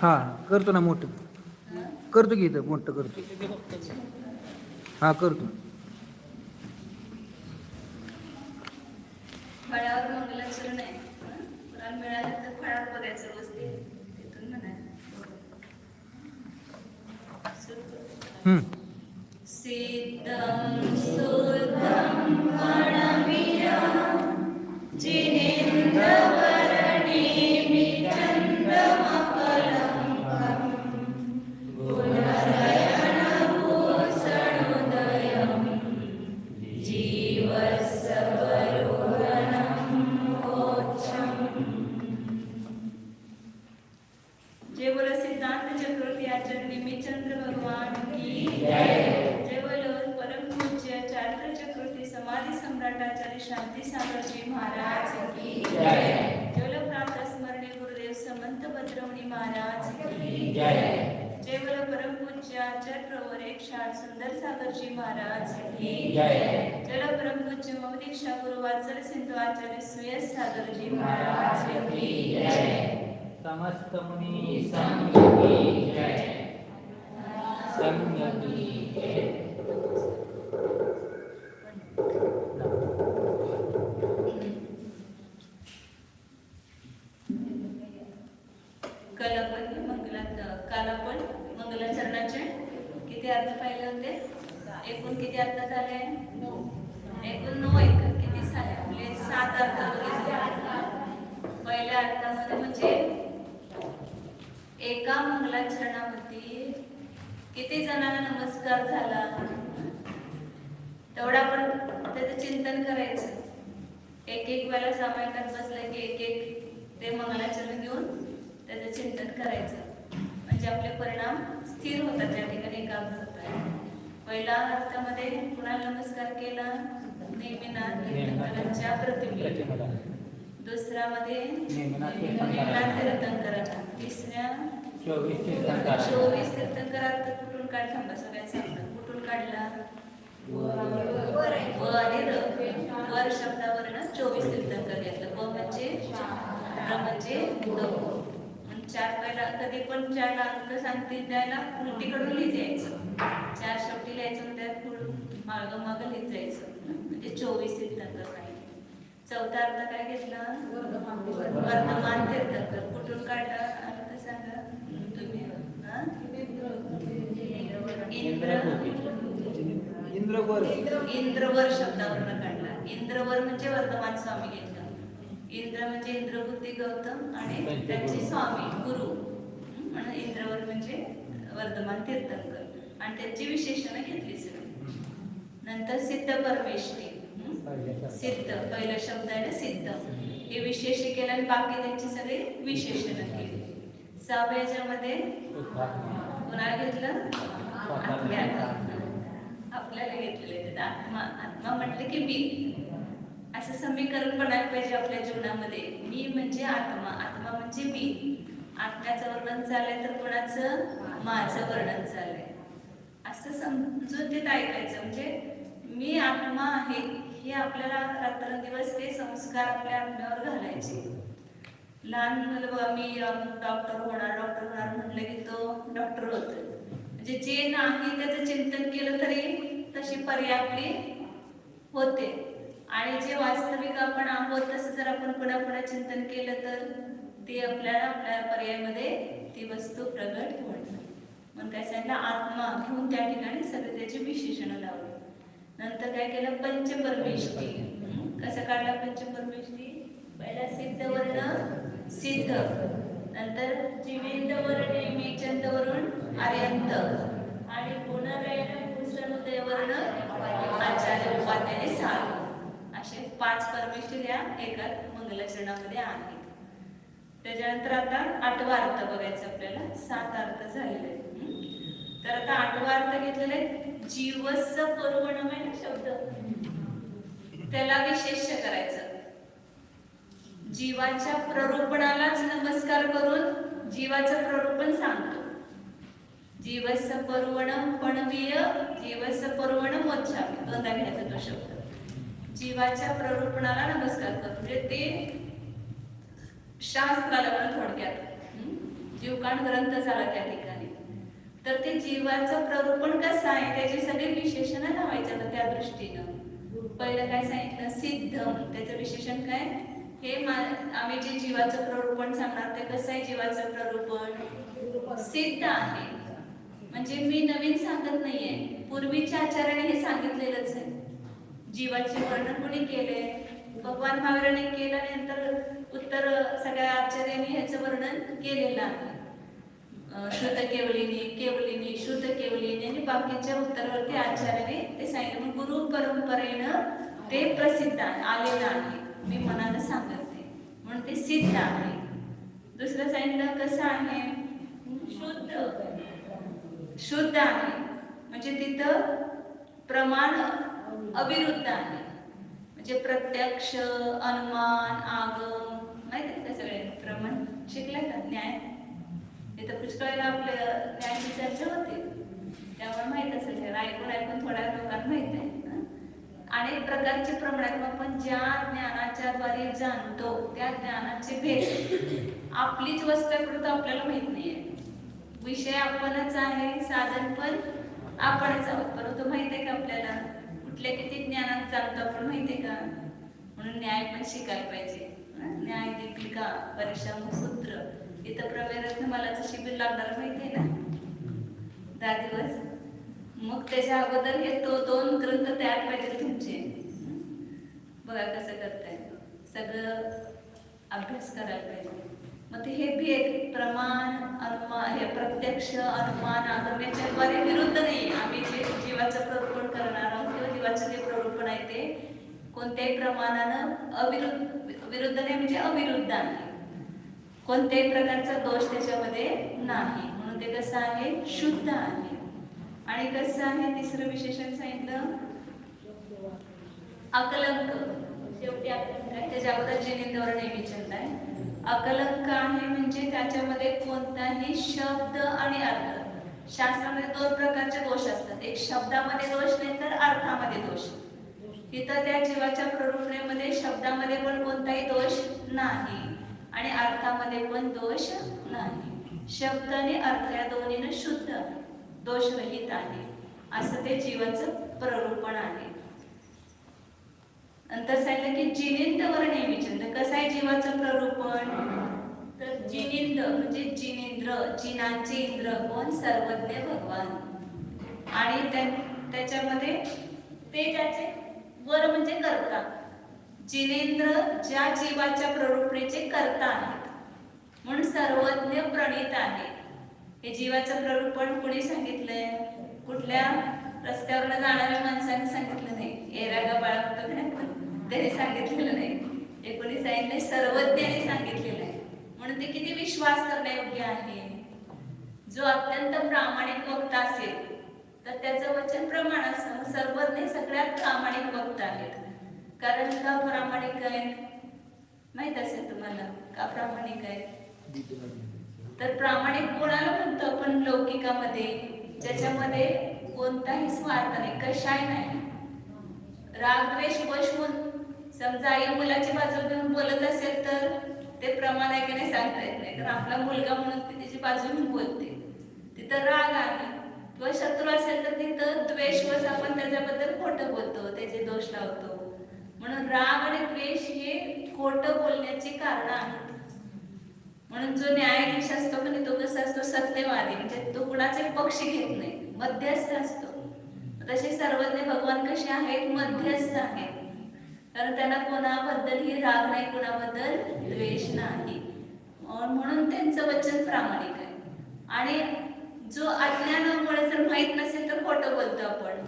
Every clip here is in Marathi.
हा करतो ना मोठं. करतो की इथं मोठं करतो. हा करतो. फळावर मंगलाचरण आहे. कुणाला मिळालं तर फळावर बघायचं रोज ते तिथून म्हणा. हम्म. सिद्धं सुद्धं फलमिदं जिनेन्द्रवर्णेमिचन्द्रमफलं गुणगणभूषणोदयं जीवस्य वरोहनं मोक्षम्। जय बोलो सिद्धांत चक्रवर्ती आचार्य निमिचंद्र भगवान की जय। जय बोलो परम पूज्य चारित्र चक्रवर्ती समाधि सम्राट आचार्य शांती सागर जी महाराज की जय। जय बोलो प्राप्त स्मरणीय गुरुदेव समंत भद्रमणी महाराज की जय। जय बोलो परम पूज्य आचार्य प्रवर एक शाल सुंदर सागर जी महाराज की जय। जय बोलो परम पूज्य मम दीक्षा गुरु वात्सल सिंधु आचार्य सुयस सागर जी महाराज की जय। समस्त मुनि संघ की जय। संघ की जय। काल आपण मंगलाचरणाचे किती अर्थ पाहिले होते? एकूण किती अर्थ झाले? एकूण 9 किती झाले? आपले 7 अर्थ बघितले. पहिल्या अर्थामध्ये म्हणजे एका मंगलाचरणावरती किती जणांना नमस्कार झाला तेवढा आपण त्याचं चिंतन करायचं. एक वेळेला सामायिकात बसलं की एक ते मंगलाचरण घेऊन त्याचं चिंतन करायचं. म्हणजे आपले परिणाम स्थिर होतात त्या ठिकाणी एकाग्र होतात. पहिल्या अर्थामध्ये कुणाला नमस्कार केला? नेमिनाथ तीर्थंकरांच्या प्रतिमेला. दुसऱ्यामध्ये नेमिनाथ तीर्थंकरांना. तिसऱ्या 24 तीर्थंकरात कुठून काढला? सगळ्यांना सांगतात कुठून काढला? व आणि र. वर शब्दावरनं 24 तीर्थंकर घेतलं. व म्हणजे र म्हणजे चार पहिला कधी पण 4 अंक सांगतील त्याला उलटीकडून लिहित जायचं. 4 शेवटी लिहायचं त्यात मागं लिहित जायचं. म्हणजे 24 तीर्थंकर सांगितलं. चौथा अर्थ काय घेतला? वर्धमान तीर्थंकर. कुठून काढला अर्थ सांगा तुम्ही? इंद्रवर शब्दावरनं काढला. इंद्रवर म्हणजे वर्धमान स्वामी घेतला. इंद्र म्हणजे इंद्रबुद्धी गौतम आणि त्यांचे स्वामी गुरु म्हणून इंद्रवर म्हणजे वर्धमान तीर्थंकर आणि त्यांची विशेषणं घेतली सगळी. नंतर सिद्ध परमेष्ठी. सिद्ध पहिला शब्द आहे ना सिद्ध. हे विशेष केलं आणि बाकी त्यांची सगळी विशेषणं केली. 6व्या याच्यामध्ये कुणाला घेतलं? आपल्याला घेतलेलं आत्मा. आत्मा म्हटलं की मी असं समीकरण बनायला पाहिजे आपल्या जीवनामध्ये. मी म्हणजे आत्मा, आत्मा म्हणजे मी. आत्म्याचं वर्णन चाललंय तर कोणाचं? माझं वर्णन चाललंय असं समजून ते ऐकायचं. म्हणजे मी आत्मा आहे हे आपल्याला रात्रंदिवस ते संस्कार आपल्या आत्म्यावर घालायचे. लहान मुलं बघा मी डॉक्टर होणार म्हटलं की तो डॉक्टर होतो. म्हणजे जे नाही त्याचं चिंतन केलं तरी तशी पर्याय आपली होते. आणि जे वास्तविक आपण आहोत तसं जर आपण पुन्हा चिंतन केलं तर ते आपल्या पर्यायामध्ये ती वस्तू प्रगट होणार. मग काय सांगितलं? आत्मा घेऊन त्या ठिकाणी सगळे त्याची विशेषणं लावली. नंतर काय केलं? पंचपरमेष्ठी. कसं काढला पंचपरमेष्ठी? पहिला सिद्ध वर्ण सिद्ध, नंतर जिवेंद्रवर्ण नेमिचंद्रवरून आर्यंत आणि पुनर्भूषणोदयवर्ण आचार्य उपाध्याय 6. असे 5 परमेष्ठी या एका मंगलाचरणामध्ये आहेत. त्याच्यानंतर आता 8वा अर्थ बघायचा आपल्याला. 7 अर्थ झालेले. तर आता 8वा अर्थ घेतलेला आहे जीवस्य परुवणमय शब्द. त्याला विशेष्य करायचं. जीवाच्या प्ररूपणालाच नमस्कार करून जीवाचं प्ररूपण सांगतो. जीवस्य परुवणम पणवीय जीवस्य परुवणम मोच्छामि. दोनदा घ्यायचा तो शब्द. जीवाच्या प्ररूपणाला नमस्कार करतो. म्हणजे ते शास्त्राला म्हणून थोडक्यात जीवकांड ग्रंथ झाला त्या ठिकाणी. तर ते जीवाचं प्ररूपण कसं आहे त्याची सगळी विशेषणं लावायची आता त्या दृष्टीनं. पहिलं काय सांगितलं, सिद्धम, त्याचं विशेषण काय, हे आम्ही जे जीवाचं प्ररूपण सांगणार ते कसं आहे, जीवाचं प्ररूपण सिद्ध आहे. म्हणजे मी नवीन सांगत नाहीये, पूर्वीच्या आचार्याने हे सांगितलेलंच आहे. जीवाचे वर्णन कोणी केले, भगवान महावीरांनी केलं, नंतर उत्तर सगळ्या आचार्यांनी ह्याचं वर्णन केलेलं आहे. शुद्ध केवलिनी, केवलिनी, शुद्ध केवलिनी आणि बाकीच्या उत्तरवरती आचार्याने ते सांगितलं. मग गुरु परंपरेनं ते प्रसिद्ध आलेलं आहे, मी मनानं सांगत नाही, म्हणून ते सिद्ध आहे. दुसरं सांगितलं कसं आहे, शुद्ध आहे, म्हणजे तिथं प्रमाण अविरुद्ध आहे. म्हणजे प्रत्यक्ष, अनुमान, आगम, माहिती का सगळे प्रमाण शिकले का, न्याय इथं पुष्कळला आपल्या न्यायाची चर्चा होते, त्यामुळे माहित असेल, ऐकून थोड्या लोकांना माहित आहे. अनेक प्रकारचे प्रमाण आहेत. आपण ज्या ज्ञानाच्या द्वारे जाणतो त्या ज्ञानाचे भेद आपलीच वस्तूकृत आपल्याला माहित नाहीये. विषय आपणच आहे, साधन पण आपणच आहोत, परंतु माहित आहे का आपल्याला कुठल्या किती ज्ञानात जाणतो आपण, माहितीये का. म्हणून न्याय पण शिकायला पाहिजे. न्याय दीपिका परिश्रम सूत्र, इथं प्रवेरत्न मलाचं शिबिर लागणार माहितीये ना, 10 दिवस. मग त्याच्या अगोदर हे 2 ग्रंथ तयार पाहिजे तुमचे. बघा कसं करताय, सगळं अभ्यास करायला पाहिजे. मग ते हे भेद, प्रमाण, अनुमान, हे प्रत्यक्ष, अनुमान, आगम याच्याद्वारे विरुद्ध नाही. आम्ही जे जीवाचं प्ररूपण करणार आहोत किंवा जीवाचं जे प्ररूपण आहे ते कोणत्याही प्रमाणानं विरुद्ध नाही, म्हणजे अविरुद्ध आहे. कोणत्याही प्रकारचा दोष त्याच्यामध्ये नाही, म्हणून ते कसं आहे, शुद्ध आहे. आणि कसं आहे, तिसरं विशेषण सांगितलं अकलंक. शेवटी अकलंक आहे, त्याच्या अगोदर जिनेंद्र नेहमी चंद आहे. अकलंक आहे म्हणजे त्याच्यामध्ये कोणताही शब्द आणि अर्थ, शास्त्रामध्ये 2 प्रकारचे दोष असतात, एक शब्दामध्ये दोष नाही तर अर्थामध्ये दोष. तिथं त्या जीवाच्या प्ररूपणेमध्ये शब्दामध्ये पण कोणताही दोष नाही आणि अर्थामध्ये पण दोष नाही. शब्द आणि अर्थ या दोन्हीनं शुद्ध, दोषरहित आहे, असं ते जीवाचं प्ररूपण आहे. नंतर सांगितलं की जिनेंद्र नेहमीचंद. कसं आहे जीवाचं प्ररूपण, तर जिनेंद्र म्हणजे जिनेंद्र, जिनांचे इंद्र कोण, सर्वज्ञ भगवान. आणि त्याच्यामध्ये ते त्याचे वर म्हणजे कर्ता. जिनेंद्र ज्या जीवाच्या प्ररूपणेचे कर्ता आहेत, म्हणून सर्वज्ञ प्रणीत आहे. हे जीवाचं प्ररूपण कुणी सांगितलंय, कुठल्या रस्त्यावर जाणाऱ्या माणसाने सांगितलं नाही, एरागा बाळा त्याने सांगितलेलं नाही, हे कोणी सांगितलंय, सर्वज्ञाने सांगितलेलं आहे. म्हणून ते किती विश्वास करण्यायोग्य आहे. जो अत्यंत प्रामाणिक वक्ता असेल तर त्याचं वचन प्रमाण असतं. सर्वज्ञ सगळ्यात प्रामाणिक वक्ता आहेत. कारण का प्रामाणिक आहेत माहित असेल तुम्हाला, का प्रामाणिक आहेत, तर प्रामाणिक कोणाला म्हणतो आपण लौकिकामध्ये, ज्याच्यामध्ये कोणताही स्वार्थ नाही, कशाही नाही, रागद्वेष वश होऊन. समजा आई मुलाची बाजू घेऊन बोलत असेल तर ते प्रमाण आहे की नाही सांगता येत नाही, तर आपला मुलगा म्हणून ती तिची बाजू घेऊन बोलते, तिथं राग आहे. किंवा शत्रू असेल तर तिथं द्वेषवश आपण त्याच्याबद्दल खोटं बोलतो, त्याचे दोष लावतो. म्हणून राग आणि द्वेष हे खोटं बोलण्याची कारण आहेत. म्हणून जो न्यायाधीश असतो पण तो कसा असतो, सत्यवादी, म्हणजे तो कुणाचे पक्ष घेत नाही, मध्यस्थ असतो. तसे सर्वज्ञ भगवान कसे आहेत, मध्यस्थ आहेत. कारण त्यांना कोणाबद्दलही राग नाही, कोणाबद्दल द्वेष नाही, म्हणून त्यांचं वचन प्रामाणिक आहे. आणि जो अज्ञानामुळे जर माहित नसेल तर खोटं बोलतो आपण.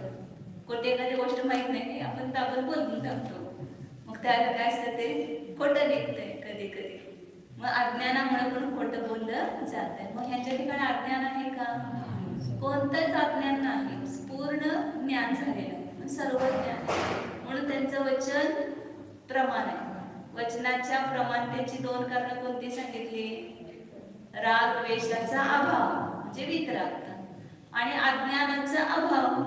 कोणती एखादी गोष्ट माहित नाही आपण ताबत बोलून टाकतो, मग त्याला काय असतं ते खोटं निघतंय कधी कधी. मग अज्ञानामुळे पण खोटं बोललं जात आहे. मग ह्यांच्या ठिकाणी अज्ञान आहे का, कोणतंच अज्ञान नाही, पूर्ण ज्ञान झालेलं आहे, सर्वज्ञ आहे. म्हणून त्यांचं वचन प्रमाण आहे. वचनाच्या प्रमाणतेची 2 कारणं कोणती सांगितली, राग द्वेषाचा अभाव म्हणजे वितरागता आणि अज्ञानाचा अभाव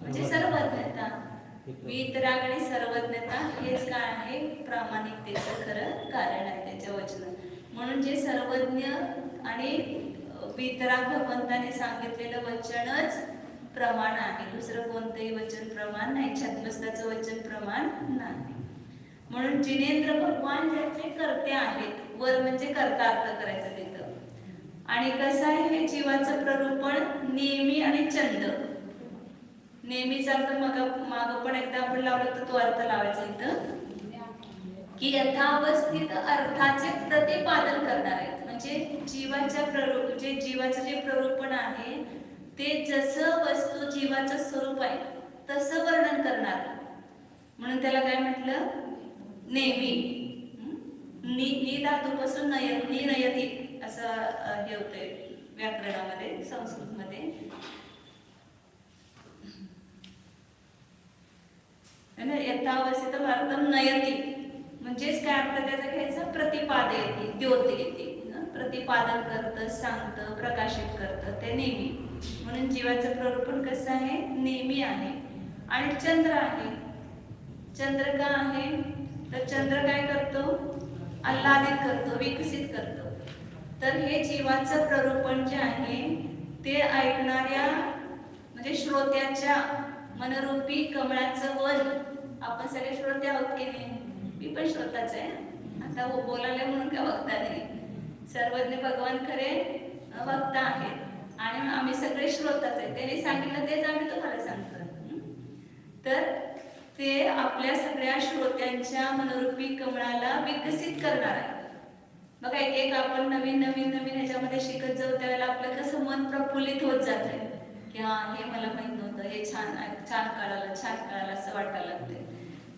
म्हणजे सर्वज्ञता. वितराग आणि सर्वज्ञता हेच काय आहे, प्रामाणिकतेचं खरं कारण आहे त्याच्या वचनात. म्हणून जे सर्वज्ञ आणि वितराग भगवंताने सांगितलेलं वचनच प्रमाण आहे. दुसरं कोणतंही वचन प्रमाण नाही, छत्रस्थाचं वचन प्रमाण नाही. म्हणून जिनेंद्र भगवान ज्याचे कर्ते आहेत, वर म्हणजे कर्ता अर्थ करायचं तिथं. आणि कसं आहे हे जीवाचं प्ररूपण नेहमी आणि चंद. नेहमीचा अर्थ माग पण एकदा आपण लावलं तर तो अर्थ लावायचा इथं की यथावस्थित अर्थाचे प्रतिपादन करणार आहेत. म्हणजे जीवाचं जे प्ररूपण आहे ते जसं वस्तू जीवाचं स्वरूप आहे तसं वर्णन करणार. म्हणून त्याला काय म्हटलं, नेहमी. नि धातूपासून निनयती असं हे होतंय व्याकरणामध्ये, संस्कृतमध्ये. यथावस्थित अर्थम नयती म्हणजेच काय अर्थ त्याचा घ्यायचा, प्रतिपादयती, द्योतयती. प्रतिपादन करतं, सांगतं, प्रकाशित करतं ते नेहमी. म्हणून जीवाचं प्ररूपण कसं आहे, नेहमी आहे. आणि चंद्र आहे. चंद्र का आहे तर चंद्र काय करतो, आल्हादित करतो, विकसित करतो. तर हे जीवाचं प्ररूपण जे आहे ते ऐकणाऱ्या म्हणजे श्रोत्याच्या मनरूपी कमळाचं वन. आपण सगळे श्रोते आहोत की नाही, मी पण श्रोताच आहे. आता बोलायला म्हणून काय वक्ता नाही, सर्वज्ञ भगवान खरे वक्ता आहेत आणि आम्ही सगळे श्रोताच आहे. त्यांनी सांगितलं तेच आम्ही तुम्हाला सांगतो. तर ते आपल्या सगळ्या श्रोत्यांच्या मनरूपी कमळाला विकसित करणार आहे. बघा एक आपण नवीन ह्याच्यामध्ये शिकत जाऊ त्यावेळेला आपलं कसं मन प्रफुल्लित होत जात आहे की हा हे मला माहित नव्हतं, हे छान कळालं असं वाटायला लागते.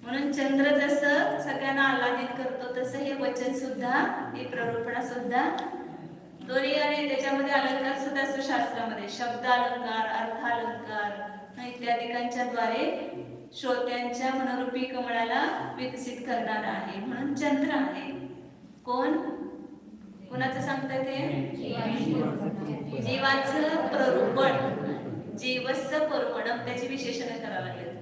म्हणून चंद्र जसं सगळ्यांना आल्हादित करतो तसं हे वचन सुद्धा, हे प्ररूपणा सुद्धा दोन्ही. आणि त्याच्यामध्ये अलंकार सुद्धा असतो शास्त्रामध्ये, शब्द अलंकार, अर्थ अलंकार इत्यादिकांच्या द्वारे श्रोत्यांच्या मनरूपी कमळाला विकसित करणार आहे. म्हणून चंद्र आहे. कोणाचं सांगताय ते, जीवाचं प्ररूपण, जीवस्य प्ररूपण. त्याची विशेषण करावं लागेल.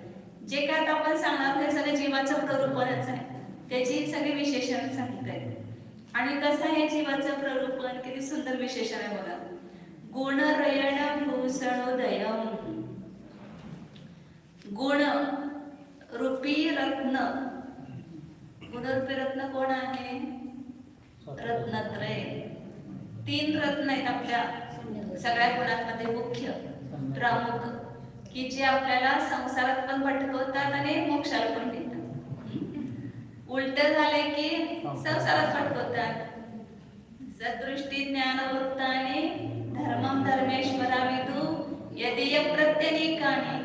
जे काय आता आपण सांगणार ते सगळं जीवाचं प्ररूपणच आहे, त्याची सगळी विशेषण सांगताय. आणि कसं आहे जीवाचं प्ररूपण, किती सुंदर विशेषण आहे बघा. गुणरयण भूषणोदयम, गुण रूपी रत्न. गुणरूपी रत्न कोण आहे, रत्नत्रय. 3 रत्न आहेत आपल्या सगळ्या गुणांमध्ये मुख्य प्रमुख, की जे आपल्याला संसारात पण भटकवतात आणि मोक्षाला पण देतात. उलट झाले की संसारात भटकवतात. सदृष्टी ज्ञानवृत्त आणि धर्मम धर्मेश्वराविदु यदीय प्रत्यनिकाने.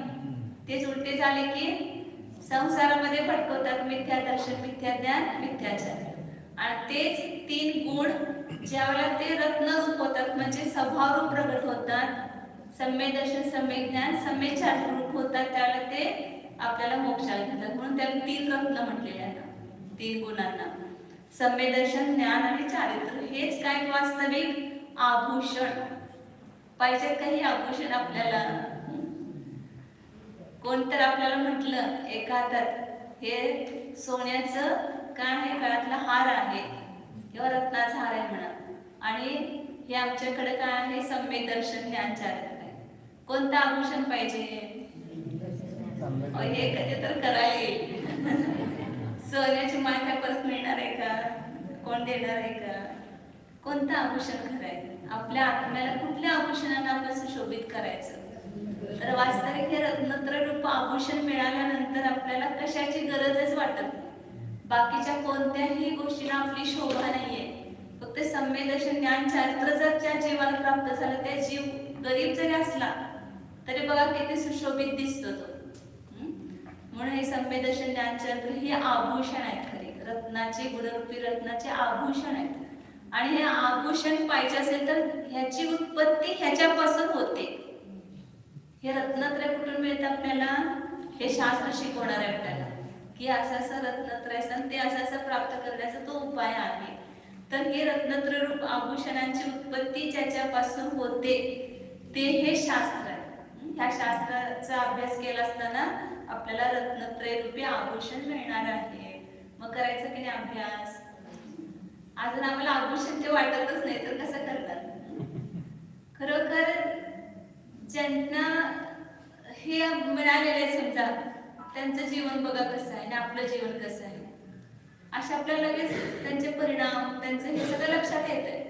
तेच उलटे झाले की संसारामध्ये भटकवतात, मिथ्या दर्शन, मिथ्या ज्ञान, मिथ्याचार. आणि तेच 3 गुण ज्यावेळेला ते रत्नरूप होतात म्हणजे स्वभावरूप प्रगट होतात, सम्यक दर्शन, सम्यक ज्ञान, सम्यक चारित्र्य रूप होतात, त्यावेळेला ते आपल्याला मोक्षाला घेतात. म्हणून त्याला 3 रत्न म्हटलेले आहेत, 3 गुणांना. सम्यक दर्शन, ज्ञान आणि चारित्र्य हेच काय वास्तविक आभूषण. पाहिजेत काही आभूषण आपल्याला. कोणतर आपल्याला म्हटलं एका हातात हे सोन्याचं काय आहे, गळ्यातला हार आहे किंवा रत्नाचा हार आहे म्हणा, आणि हे आमच्याकडे काय आहे, सम्यक दर्शन, ज्ञान, चारित्र्य. कोणतं आभूषण पाहिजे, हे कधी तर करायला येईल. सोन्याची माळ काय परत मिळणार आहे का, कोण देणार आहे का. कोणतं आभूषण करायचं, आपल्या आत्म्याला कुठल्या आभूषणाने आपण सुशोभित करायचं. तर वास्तविक हे रत्नत्रय रूप आभूषण मिळाल्यानंतर आपल्याला कशाची गरजच वाटत नाही. बाकीच्या कोणत्याही गोष्टींना आपली शोभा नाहीये. फक्त सम्यक दर्शन, ज्ञान, चारित्र्य जर त्या जीवाला प्राप्त झालं, त्या जीव गरीब जरी असला तरी बघा किती सुशोभित दिसतो तो. म्हणून हे सम्यक दर्शन, ज्ञान, चारित्र्य हे आभूषण आहेत खरे, रत्नाचे, गुणरूपी रत्नाचे आभूषण आहेत. आणि हे आभूषण पाहिजे असेल तर ह्याची उत्पत्ती ह्याच्यापासून होते. हे रत्नत्रय कुठून मिळतं आपल्याला, हे शास्त्र शिकवणार आहे आपल्याला की असं रत्नत्रय ते असं प्राप्त करण्याचा तो उपाय आहे. तर हे रत्नत्रय रूप आभूषणांची उत्पत्ती ज्याच्यापासून होते ते हे शास्त्र आहे. ह्या शास्त्राचा अभ्यास केला असताना आपल्याला रत्नत्रय रूपी आभूषण मिळणार आहे. मग करायचं की नाही अभ्यास. अजून आम्हाला आभूषण ते वाटतच नाही तर कसं करणार. खरोखर ज्यांना हे मिळालेलं आहे समजा, त्यांचं जीवन बघा कसं आहे आणि आपलं जीवन कसं आहे, अशा आपल्याला लगेच त्यांचे परिणाम, त्यांचं हे सगळं लक्षात येत आहे.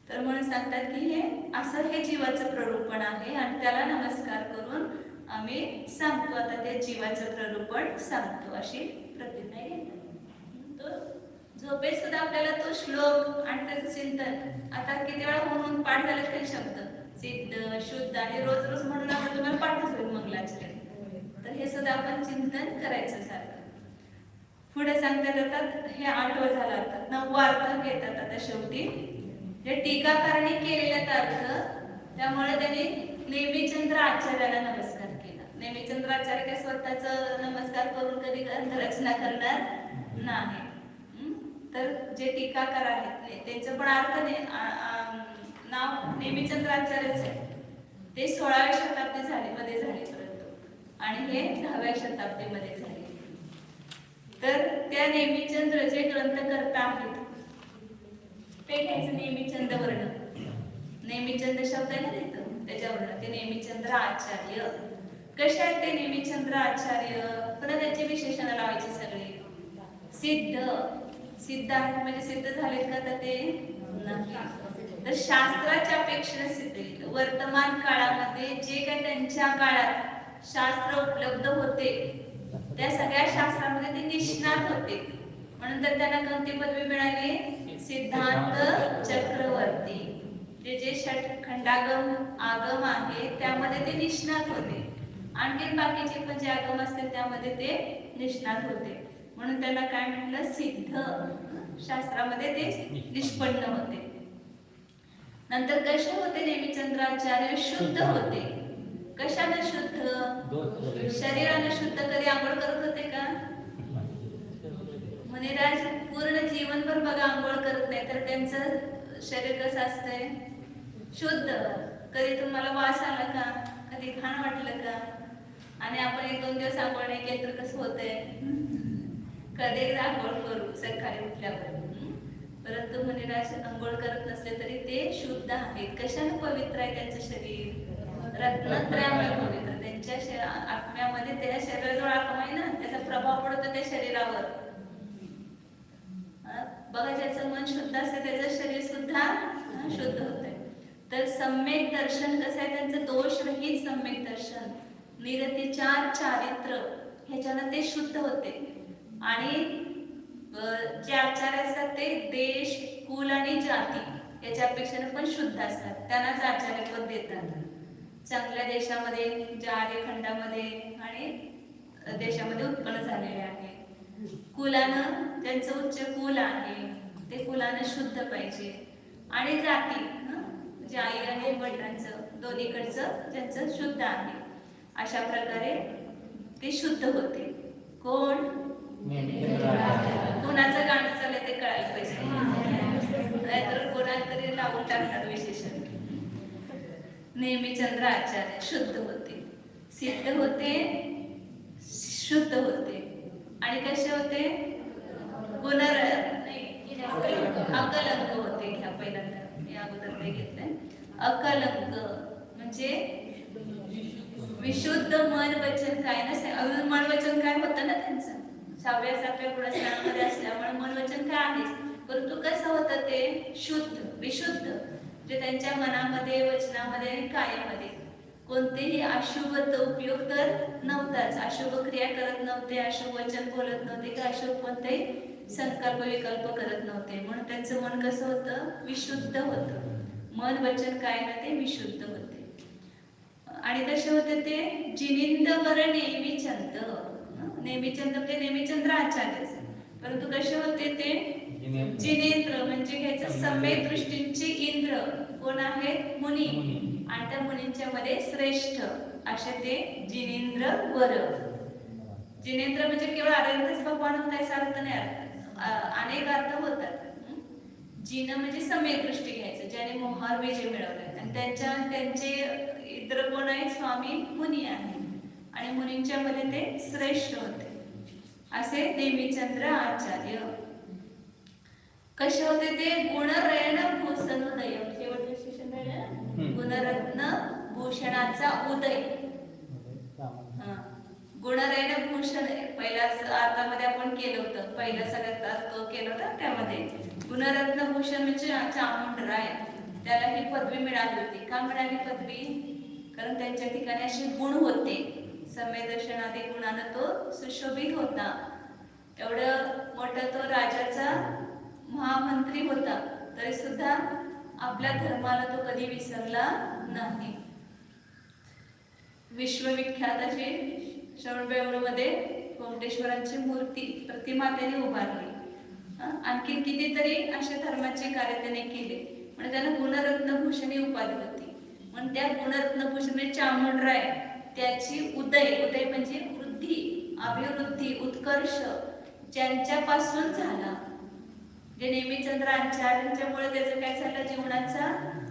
तर म्हणून सांगतात की हे असं हे जीवाचं प्ररूपण आहे आणि त्याला नमस्कार करून आम्ही सांगतो. आता ते जीवाचं प्ररूपण सांगतो अशी प्रतिज्ञा घेतात. तो झोपेत सुद्धा आपल्याला तो श्लोक आणि त्याचं चिंतन आता किती वेळा म्हणून पाठ झाले काही शब्द सिद्ध शुद्ध आणि रोज रोज म्हणून आपण तुम्हाला पाठच होईल मंगलाचरण. तर हे सुद्धा आपण चिंतन करायचं सारखं. पुढे सांगता येतात हे 8वं झालं. आता 9वा अर्थ घेतात आता शेवटी. हे टीकाकारांनी केलेला अर्थ, त्यामुळे त्यांनी नेमिचंद्र आचार्याला नमस्कार केला. नेमिचंद्र आचार्य काय स्वतःच नमस्कार करून कधी ग्रंथरचना करणार नाही. तर जे टीकाकार आहेत त्यांचं पण अर्थ नाव नेमिचंद्र आचार्यच आहे. ते 16व्या शताब्दी मध्ये झाले परंतु, आणि हे 10व्या शताब्दीमध्ये झाले. तर त्या नेमिचंद्र जे ग्रंथकर्ता आहेत ते घ्यायचं नेमिचंद वर्ण. नेमिचंद शब्द आहे ना तिथं, त्याच्यावरनं ते नेमिचंद्र आचार्य. कसे आहेत ते नेमिचंद्र आचार्य? पुन्हा त्याचे विशेषण लावायचे सगळे. सिद्ध, सिद्ध आहेत म्हणजे सिद्ध झालेत का? तर ते नाही. तर शास्त्राच्या अपेक्षेने सिद्ध. वर्तमान काळामध्ये जे काही त्यांच्या काळात शास्त्र उपलब्ध होते त्या सगळ्या शास्त्रामध्ये ते निष्णात होते. म्हणून तर त्यांना कोणती पदवी मिळाली? सिद्धांत चक्रवर्ती. जे षटखंडागम आगम आहे त्यामध्ये ते निष्णात होते. आणखी बाकीचे पण जे आगम असतील त्यामध्ये ते निष्णात होते. म्हणून त्यांना काय म्हटलं? सिद्ध. शास्त्रामध्ये ते निष्पन्न होते. नंतर कसे होते नेमिचंद्राचार्य? शुद्ध होते. कशाने शुद्ध? शरीराने शुद्ध. कधी आंघोळ करत होते का? मुनिराज पूर्ण जीवनभर बघा आंघोळ करत नाही, तर त्यांचं शरीर कसं असतंय? शुद्ध. कधी तुम्हाला वास आला का? कधी घाण वाटलं का? आणि आपण 1-2 दिवस आंघोळ नाही केली तर कसं होतंय? कधी आंघोळ करू सकाळी उठल्यावर. परंतु मुनिराज आंघोळ करत नसले तरी ते शुद्ध आहेत. कशाने पवित्र आहे त्यांचं शरीर? रत्नत्रयामुळे पवित्र. त्यांच्या आत्म्यामध्ये त्या शरीराजवळ आत्मा आहे ना, त्याचा प्रभाव पडतो त्या शरीरावर. बघा, ज्याचं मन शुद्ध असते त्याचं शरीर सुद्धा शुद्ध होतंय. तर सम्यक दर्शन कसं आहे त्यांचं? दोषरहित सम्यक दर्शन, निरतिचार चारित्र, ह्याच्यानं ते शुद्ध होते. आणि जे आचार्य असतात ते देश, कुल आणि जाती याच्यापेक्षा पण शुद्ध असतात. त्यांनाच आचार्य पद देतात. चांगल्या देशामध्ये, ज्या आर्यखंडामध्ये आणि देशामध्ये उत्पन्न झालेले आहे. कुलानं, ज्यांचं उच्च कुल आहे ते कुलानं शुद्ध पाहिजे. आणि जाती, म्हणजे आई आणि वडिलांचं दोन्हीकडचं ज्यांचं शुद्ध आहे, अशा प्रकारे ते शुद्ध होते. कोण? कोणाचं गाणं चाललंय ते कळायला पाहिजे, नाहीतर कोणाला तरी लावून टाकतात विशेषण. नेमिचंद्र आचार्य शुद्ध होते, सिद्ध होते, शुद्ध होते. आणि कसे होते? अकलंक होते. घ्या पहिल्यांदा, मी अगोदर ते घेतलंय. अकलंक म्हणजे विशुद्ध मन वचन काय नसते. अजून मन वचन काय होतं ना त्यांचं 6व्या-7व्या पुढस्तानामध्ये असल्यामुळे मन वचन काय आहेच, परंतु कसं होतं ते? शुद्ध, विशुद्ध. जे त्यांच्या मनामध्ये, वचनामध्ये आणि कायामध्ये कोणतेही अशुभ उपयोग तर नव्हताच. अशुभ क्रिया करत नव्हते, अशुभ वचन बोलत नव्हते, की अशुभ कोणतेही संकल्प विकल्प करत नव्हते. म्हणून त्यांचं मन कसं होतं? विशुद्ध होतं. मन वचन काय ना ते विशुद्ध होते. आणि तसे होते ते जिनिंदवर नेमिचंद. नेमिचंद म्हणजे नेमिचंद्र आचार्यच, परंतु कसे होते ते? जिनेंद्र म्हणजे घ्यायचं सम्यक दृष्टींचे इंद्र. कोण आहेत? मुनी. आणि त्या मुनींच्या मध्ये श्रेष्ठ असे ते जिनेंद्र वर. जिनेंद्र म्हणजे केवळ आर्यच भगवान होता अर्थ नाही, अनेक अर्थ होतात. जिन म्हणजे सम्यक दृष्टी घ्यायचं, ज्याने मोहार विजय मिळवला. आणि त्यांचे इंद्र कोण आहे? स्वामी मुनी आहे. आणि मुनींच्या मध्ये ते श्रेष्ठ होते. असे नेमिचंद्र आचार्य. कसे होते ते? गुणरयण भूसनोदय. शेवटचे विशेषण गुणरत्न भूषणाचा उदय. गुणरत्न भूषण पहिल्या अर्थामध्ये आपण केलं होतं, पहिल्या सगळ्यात अर्थ केलं होतं त्यामध्ये गुणरत्न भूषण म्हणजे चामुंडराय, त्याला ही पदवी मिळाली होती. का मिळाली पदवी? कारण त्यांच्या ठिकाणी असे गुण होते, संवेदर्शनादी गुणानं तो सुशोभित होता. एवढं मोठा तो राजाचा महामंत्री होता, तरी सुद्धा आपल्या धर्माला तो कधी विसरला नाही. विश्वविख्यात अशी श्रवणबेळगोळमध्ये कोमटेश्वरांची मूर्ती प्रतिमा त्याने उभारली. आणखी कितीतरी अशा धर्माचे कार्य त्याने केले, म्हणजे त्याला गुणरत्न भूषण ही उपाधी होती. म्हणून त्या गुणरत्न भूषण चामुंडराय त्याची उदय म्हणजे वृद्धी, अभिवृद्धी, उत्कर्ष ज्यांच्यापासून झाला, जे नेमिचंद्र आचार्यांच्यामुळे त्याचं काय झालं, जीवनाचा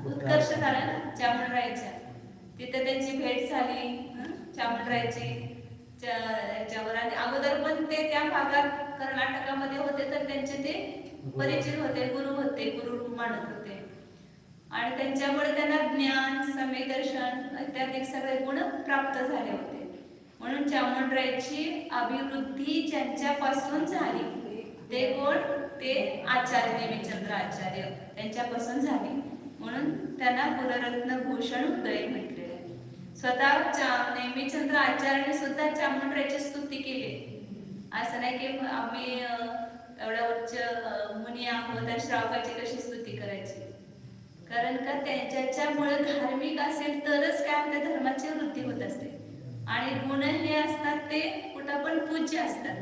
उत्कर्ष झाला ना चामुंडरायच्या. तिथे त्यांची भेट झाली चामुंडरायची याच्यावर. आणि अगोदर पण ते त्या भागात कर्नाटकामध्ये होते, तर त्यांचे ते परिचित होते, गुरु मानत होते. आणि त्यांच्यामुळे त्यांना ज्ञान, समेदर्शन इत्यादी सगळे गुण प्राप्त झाले होते. म्हणून चामुंडरायची अभिवृद्धी ज्यांच्यापासून झाली ते कोण? ते आचार्य नेमिचंद्र आचार्य त्यांच्यापासून झाली. म्हणून त्यांना गुणरत्न भूषण उदय म्हटले. स्वतः नेमिचंद्र आचार्याने सुद्धा चामुंडरायची स्तुती केली. असं नाही की आम्ही एवढ्या उच्च मुनी आहोत आणि श्रावकाची कशी स्तुती करायची. कारण का ज्याच्यामुळे धार्मिक असेल तरच काय आपल्या धर्माची वृद्धी होत असते. आणि गुण हे असतात ते कुठं पण पूज्य असतात.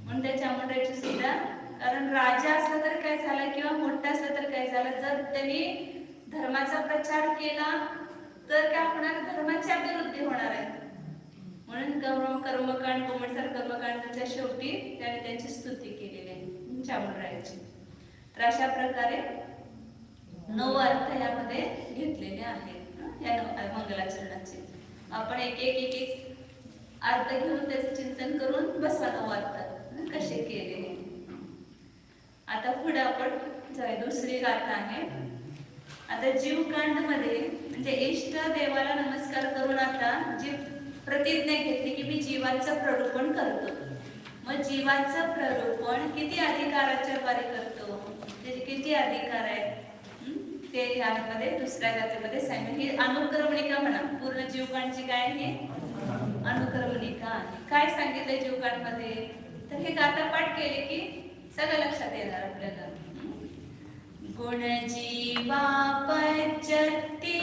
म्हणून त्या चामुंडरायची सुद्धा, कारण राजा असला तर काय झाला किंवा मोठा असला तर काय झालं, जर त्यांनी धर्माचा प्रचार केला तर काय होणार, धर्माची अभिवृद्धी होणार आहे. म्हणून कर्मकांड कोमटसर कर्मकांडाच्या शेवटी त्याने त्यांची स्तुती केलेली आहे चामुंडरायाची. तर अशा प्रकारे 9 अर्थ यामध्ये घेतलेले आहेत या मंगलाचरणाचे. आपण एक अर्थ घेऊन त्याचं चिंतन करून बसा 9 अर्थ कसे केले. आता पुढे आपण जाऊया, दुसरी गाथा आहे. आता जीवकांड मध्ये म्हणजे इष्ट देवाला नमस्कार करून आता जी प्रतिज्ञा घेतली की मी जीवाचं प्ररूपण करतो. मग जीवाचं प्ररूपण किती अधिकाराच्या द्वारे करतो, त्याचे किती अधिकार आहेत ते यामध्ये दुसऱ्या गाथेमध्ये सांगितलं. ही अनुक्रमणिका म्हणा, पूर्ण जीवकांडची काय आहे अनुक्रमणिका आहे. काय सांगितलंय जीवकांडमध्ये, तर हे गाथा पाठ केले की सगळं लक्षात येणार आपल्याला. गुण जीवा पच्यते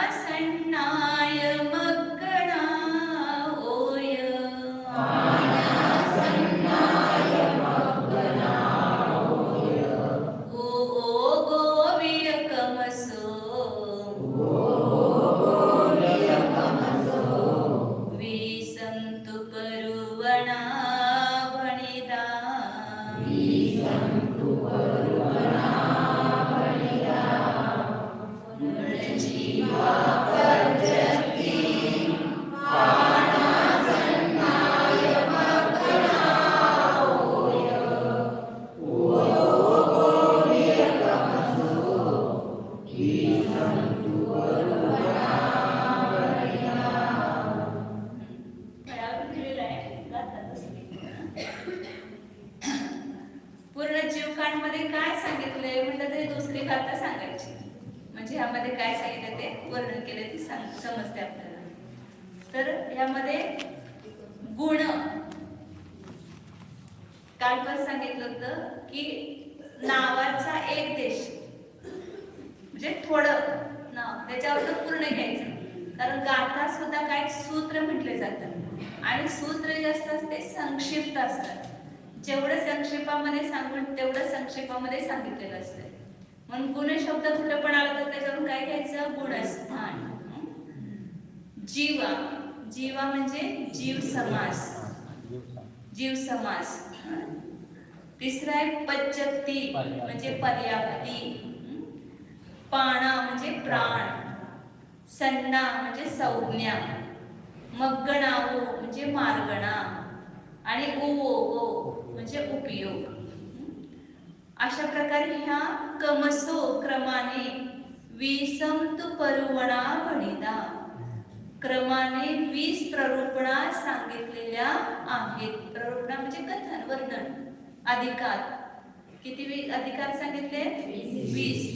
पाणासन्नाय मग्गणा होय. ओ गोवियकमसो विसंतु करुवणा भणिदा. पूर्ण जीवकांड मध्ये काय सांगितलंय म्हटलं तरी दुसरी गाथा सांगायची, म्हणजे ह्यामध्ये काय सांगितलं ते वर्णन केले ते समजते आपल्याला. तर ह्यामध्ये गुण काल पण सांगितलं होतं की नावाचा एक देश म्हणजे थोडं नाव त्याच्यावर पूर्ण घ्यायचं. कारण गाथा सुद्धा काय सूत्र म्हटले जातात आणि सूत्र जे असतात ते संक्षिप्त असतात. जेवढं संक्षेपामध्ये सांगून तेवढं संक्षेपामध्ये सांगितलेलं असतं. म्हणून गुण शब्द कुठं पण आला तर त्याच्यावरून काय घ्यायचं, गुणस्थान. जीवा, जीवा म्हणजे जीव समास, जीव समास. तिसरा आहे पच्यती म्हणजे पर्याप्ती. पाणा म्हणजे प्राण, सन्ना म्हणजे संज्ञा, मग्गणावो म्हणजे मार्गणा आणि उवो म्हणजे उपयोग. अशा प्रकारे ह्या कमसो क्रमाने विषम तु परुवणा भणिता, क्रमाने 20 प्ररूपणा सांगितलेल्या आहेत. प्ररूपणा म्हणजे कथन, वर्णन, अधिकार. किती अधिकार सांगितले? 20.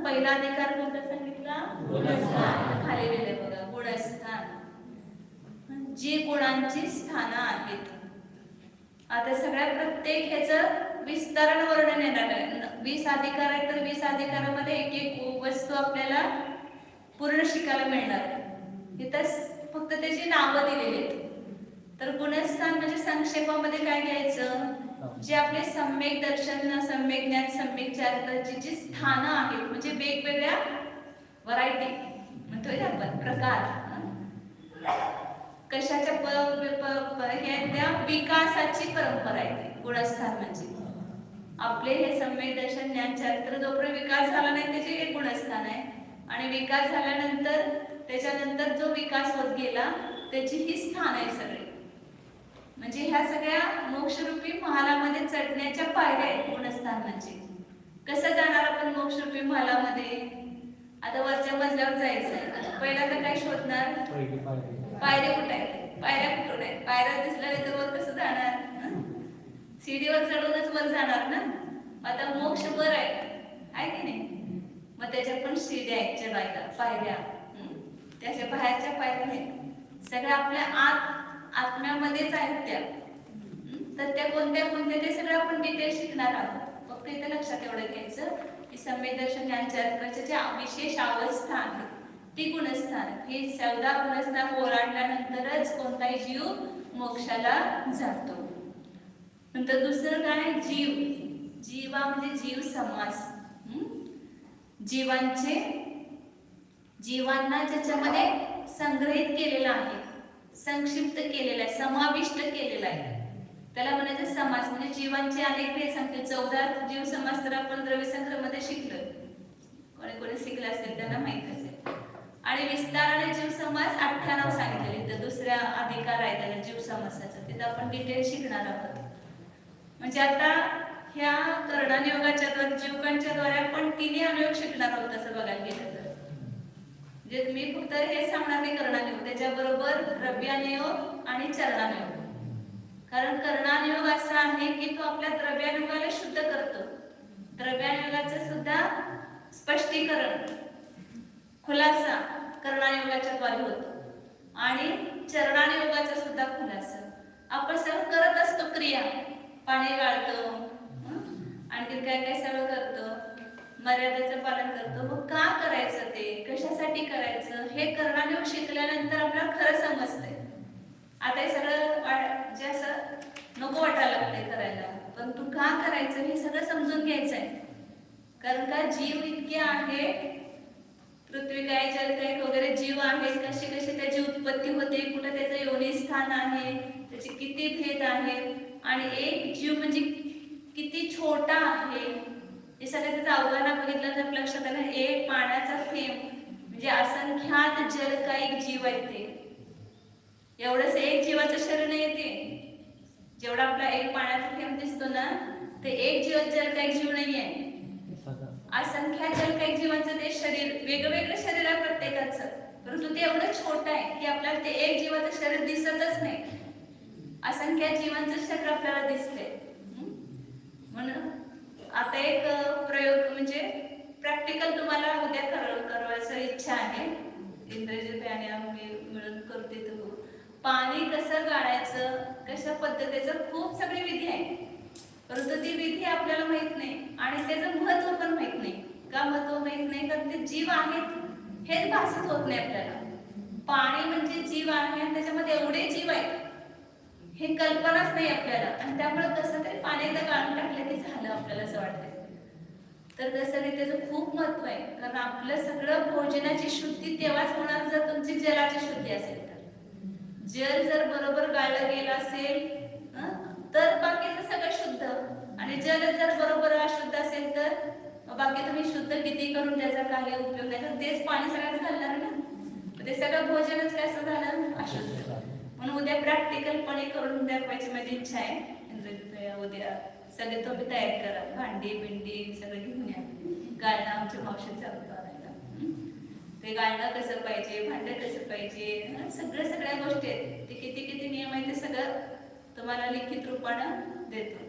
पहिला अधिकार कोणता सांगितला? गुणस्थान. खाली लिहिले बघा, गुणस्थान. जी गुणांची स्थानं आहेत. आता सगळ्या प्रत्येक ह्याचं विस्तारण वर्णन येणार आहे. 20 अधिकार आहेत तर 20 अधिकारामध्ये एक एक वस्तू आपल्याला पूर्ण शिकायला मिळणार. इथं फक्त त्याची नावं दिलेली आहेत. तर गुणस्थान म्हणजे संक्षेपामध्ये काय घ्यायचं? जे आपले सम्यक दर्शन, सम्यक ज्ञान, सम्यक चारित्र्याची जी स्थानं आहेत, म्हणजे वेगवेगळ्या व्हरायटी म्हणतोय आपण, प्रकार कशाच्या त्या विकासाची परंपरा आहे. गुणस्थान म्हणजे आपले हे सम्यक दर्शन, ज्ञान, चारित्र्य जोपर्यंत विकास झाला नाही त्याचे एक गुणस्थान आहे. आणि विकास झाल्यानंतर त्याच्यानंतर जो विकास होत गेला त्याची ही स्थान आहे सगळी. म्हणजे ह्या सगळ्या मोक्षरूपी महालामध्ये चढण्याच्या पायऱ्या आहेत गुणस्थान म्हणजे. कसं जाणार आपण मोक्षरूपी महालामध्ये? आता वरच्या मजल्यावर जायचंय, पहिल्यांदा काय शोधणार? पायऱ्या कुठे आहेत? पायऱ्या कुठून आहेत? पायऱ्या दिसल्या नाही तर वर कसं जाणार? सीडीवर चढूनच वर जाणार ना. आता मोक्ष वर आहे की नाही? मग त्याच्यात पण सीड्या आहेत चढायला, पायऱ्या. त्याच्या बाहेरच्या पायऱ्या आहेत सगळ्या आपल्या आत्म्यामध्येच आहेत त्या. तर त्या कोणत्या कोणत्या ते सगळं आपण डिटेल शिकणार आहोत. फक्त इथे लक्षात एवढं घ्यायचं की सम्यक दर्शन, ज्ञान, चारित्र्याचे जे विशेष अवस्था आहे ती गुणस्थान. हे 14 गुणस्थान ओलांडल्यानंतरच कोणताही जीव मोक्षाला जातो. नंतर दुसरं काय? जीव. जीवा म्हणजे जीव समास. जीवांना ज्याच्यामध्ये संग्रहित केलेला आहे, संक्षिप्त केलेला आहे, समाविष्ट केलेला आहे, त्याला म्हणायचं समास. म्हणजे जीवांचे अनेक भेद सांगते. 14 जीव समास तर आपण द्रव्यसंग्रह मध्ये शिकलोय. कोणी कोणी शिकलं असेल त्यांना माहित असेल. आणि विस्ताराने जीव समास 98 सांगितलेले. तर दुसऱ्या अधिकार आहे त्याला जीव समासाचा, तिथं आपण डिटेल शिकणार आहोत. म्हणजे आता ह्या कर्णानुयोगाच्या द्वारे, जीवकांच्या द्वारे आपण तिन्ही अनुयोग शिकणार आहोत. तसं बघायला गेलं तर म्हणजे मी फक्त हे सांगणार नाही कर्णानुयोग, त्याच्याबरोबर द्रव्यानुयोग आणि चरणानुयोग. कारण कर्णानुयोग असा आहे की तो आपल्या द्रव्यानुयोगाला शुद्ध करतो. द्रव्यानुयोगाचं सुद्धा स्पष्टीकरण, खुलासा कर्णानुयोगाच्या द्वारे होतो. आणि चरणानुयोगाचा सुद्धा खुलासा. आपण सगळं करत असतो क्रिया, पाणी गाळतो, आणखी काय काय सगळं करतो, मर्यादेचं पालन करतो. मग का करायचं ते, कशासाठी करायचं, हे कर्णानुयोग शिकल्यानंतर आपल्याला खरं समजतंय. आता हे सगळं जे असं नको वाटायला लागतंय करायला, पण तू का करायचं हे सगळं समजून घ्यायचं आहे. कारण का जीव इतके आहेत, पृथ्वी काय, जल काय वगैरे जीव आहेत, कशी कशी त्याची उत्पत्ती होते, कुठं त्याचं योनी स्थान आहे, त्याचे किती भेद आहेत, आणि एक जीव म्हणजे किती छोटा आहे हे सगळं त्याचं अवघाना बघितलं तर लक्षात आलं. एक पाण्याचा थेंब म्हणजे असंख्यात जलकायिक जीव आहेत ते. एवढंच एक जीवाचं शरीर नाही ते. जेवढा आपला एक पाण्याचा थेंब दिसतो ना, ते एक जलकायिक जीव नाही आहे. असंख्यात जलकायिक जीवांचं ते शरीर, वेगवेगळं शरीर आहे प्रत्येकाचं, परंतु ते एवढं छोटं आहे की आपल्याला ते एक जीवाचं शरीर दिसतच नाही. असंख्यात जीवांचं शरीर आपल्याला दिसतंय. म्हणून आता एक प्रयोग म्हणजे प्रॅक्टिकल तुम्हाला उद्या करायचं इच्छा आहे. इंद्रजित आणि आम्ही मिळून करते. तो पाणी कसं गाळायचं, कशा पद्धतीचं खूप सगळी विधी आहे, परंतु ती विधी आपल्याला माहित नाही आणि त्याचं महत्व पण माहित नाही. का महत्व माहित नाही? कारण ते जीव आहेत हेच भासत होत नाही आपल्याला. पाणी म्हणजे जीव आहे आणि त्याच्यामध्ये एवढे जीव आहेत हे कल्पनाच नाही आपल्याला. आणि त्यामुळे कसं तरी पाणी एकदा गाळून टाकलं की झालं आपल्याला असं वाटतंय. तर तसं नाही, त्याचं खूप महत्व आहे. कारण आपलं सगळं भोजनाची शुद्धी तेव्हाच होणार जर तुमची जलाची शुद्धी असेल तर. जल जर बरोबर गाळलं गेलं असेल तर बाकीचं सगळं शुद्ध, आणि जल जर बरोबर अशुद्ध असेल तर बाकी तुम्ही शुद्ध किती करून त्याचा काही उपयोग नाही. तर तेच पाणी सगळ्यात घालणार ना, ते सगळं भोजनच कसं झालं अशुद्ध. म्हणून उद्या प्रॅक्टिकलपणे करून दाखवायची माझी इच्छा आहे. उद्या सगळे तुम्ही तयार करा, भांडी बिंडी सगळं घेऊन या. गाळणं आमच्या मावशी चालतो आणायला. ते गाळणं कसं पाहिजे, भांडं कसं पाहिजे, सगळ्या गोष्टी आहेत. ते किती किती नियम आहे ते सगळं तुम्हाला लिखित रूपानं देतो.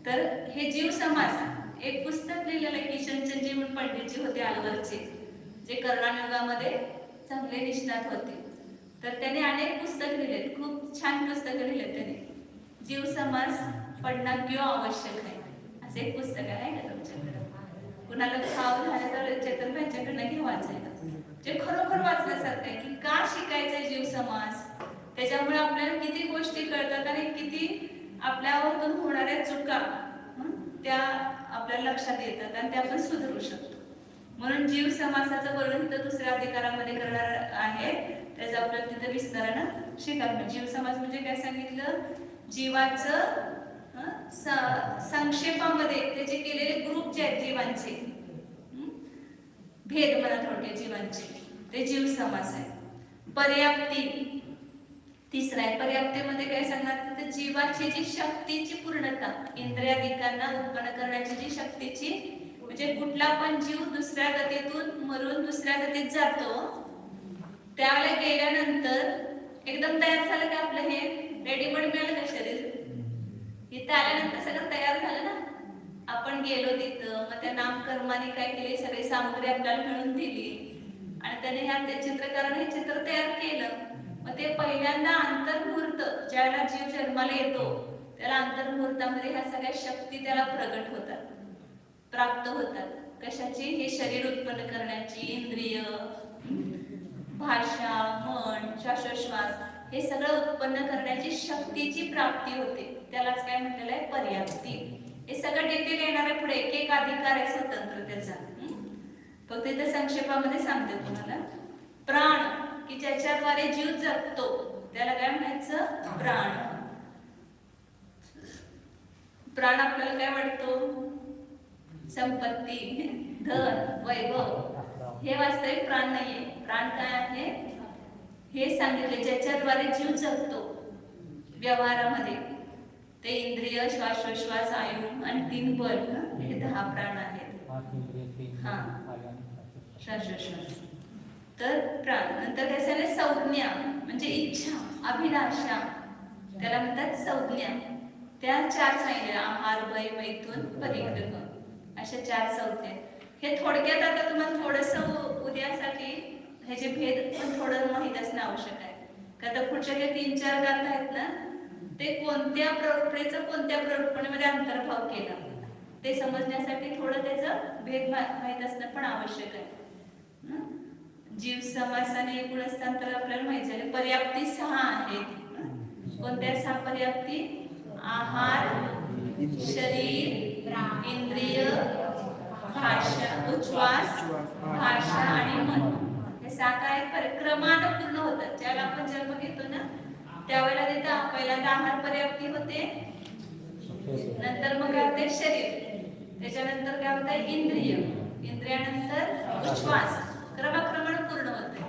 तर हे जीव समास एक पुस्तक लिहिलेलं आहे किशनचंदजी म्हणून पंडितजी होते अलवरचे, जे कर्नाटकामध्ये चांगले निष्णात होते. तर त्याने अनेक पुस्तक लिहिलेत, खूप छान पुस्तकं लिहिलेत त्याने. जीव समास पडणं क्यों आवश्यक आहे असे एक पुस्तक आहे का तुमच्याकडे? कुणाला खाव झालं तर चेतन यांच्याकडनं घे वाचायला. जे खरोखर वाचण्यासारखं आहे की का शिकायचंय जीव समास, त्याच्यामुळे आपल्याला किती गोष्टी कळतात आणि किती आपल्यावरून होणाऱ्या चुका त्या आपल्या लक्षात येतात आणि त्या आपण सुधारू शकतो. म्हणून जीव समासाचं वर्णन इथं दुसऱ्या अधिकारामध्ये करणार आहे. त्याचं आपल्याला तिथं विस्तारानं शिकायला. जीव समास म्हणजे काय सांगितलं? जीवाचं संक्षेपामध्ये त्याचे केलेले ग्रुप जे आहेत जीवांचे, भेद म्हणा थोडक्यात जीवांचे, ते जीव समास आहे. पर्याप्ती तिसरा आहे. पर्याप्तीमध्ये काय सांगणार? तर जीवाची जी शक्तीची पूर्णता, इंद्रियादिकांना उत्पन्न करण्याची जी शक्तीची, म्हणजे कुठला पण जीव दुसऱ्या गतीतून मरून दुसऱ्या गतीत जातो, त्यावेळेला गेल्यानंतर एकदम तयार झालं का आपलं हे रेडीमेड मिळालं का शरीर? इथं आल्यानंतर सगळं तयार झालं ना. आपण गेलो तिथं, मग त्या नामकर्माने काय केले, सगळी सामग्री आपल्याला मिळून दिली आणि त्याने ह्या चित्रकाराने हे चित्र तयार केलं. मग ते पहिल्यांदा अंतर्मुहूर्त ज्याला जीव जन्माला येतो त्याला अंतर्मुहूर्तामध्ये ह्या सगळ्या शक्ती त्याला प्रगट होतात, प्राप्त होतात. कशाची? हे शरीर उत्पन्न करण्याची, इंद्रिय, भाषा, मन, श्वासोश्वास हे सगळं उत्पन्न करण्याची शक्तीची प्राप्ती होते. त्यालाच काय म्हटलेलं आहे? पर्याप्ती. हे सगळं डिटेल येणार आहे पुढे, एक एक अधिकार आहे स्वतंत्र त्याचा. फक्त इथे संक्षेपामध्ये सांगते तुम्हाला. प्राण की ज्याच्याद्वारे जीव जगतो त्याला काय म्हणायचं? प्राण. प्राण आपल्याला काय वाटतो? संपत्ती, धन, वैभव, हे वास्तविक प्राण नाहीये. प्राण काय आहे हे सांगितले, ज्याच्याद्वारे जीव जगतो व्यवहारामध्ये. ते इंद्रिय, श्वासोश्वास, आयु आणि 3 बल, हे 10 प्राण आहेत. श्वासोश्वास तर प्राण. नंतर त्याच्याने संज्ञा म्हणजे इच्छा, अभिलाषा, त्याला म्हणतात संज्ञा. त्या 4 सांगितल्या: आहार, भय, मैथुन, परिग्रह, अशा 4 संज्ञा. हे थोडक्यात आता तुम्हाला थोडंसं उद्यासाठी ह्याचे भेद पण थोडं माहीत असणं आवश्यक आहे. कारण पुढच्या जे 3-4 ग्रंथ आहेत ना, ते कोणत्या प्रवृत्तीचं कोणत्या प्रवृत्तीमध्ये अंतर्भाव केला ते समजण्यासाठी थोडं त्याचं भेद माहीत असणं पण आवश्यक आहे. जीव समास आणि गुणस्थांतर आपल्याला माहित झाले. पर्याप्ती 6 आहेत. कोणत्या 6 पर्याप्ती? आहार, शरीर, इंद्रिय, भाषा, उच्छ्वास, भाषा आणि मन. हे 6 काय क्रमानं पूर्ण होतात. ज्याला आपण जन्म घेतो ना त्यावेळेला तिथं पहिल्यांदा आहार पर्याप्ती होते, नंतर मग काय होते? शरीर, त्याच्यानंतर काय होतं? इंद्रिय, इंद्रियानंतर उच्छ्वास, क्रमाक्रमाने पूर्ण होते.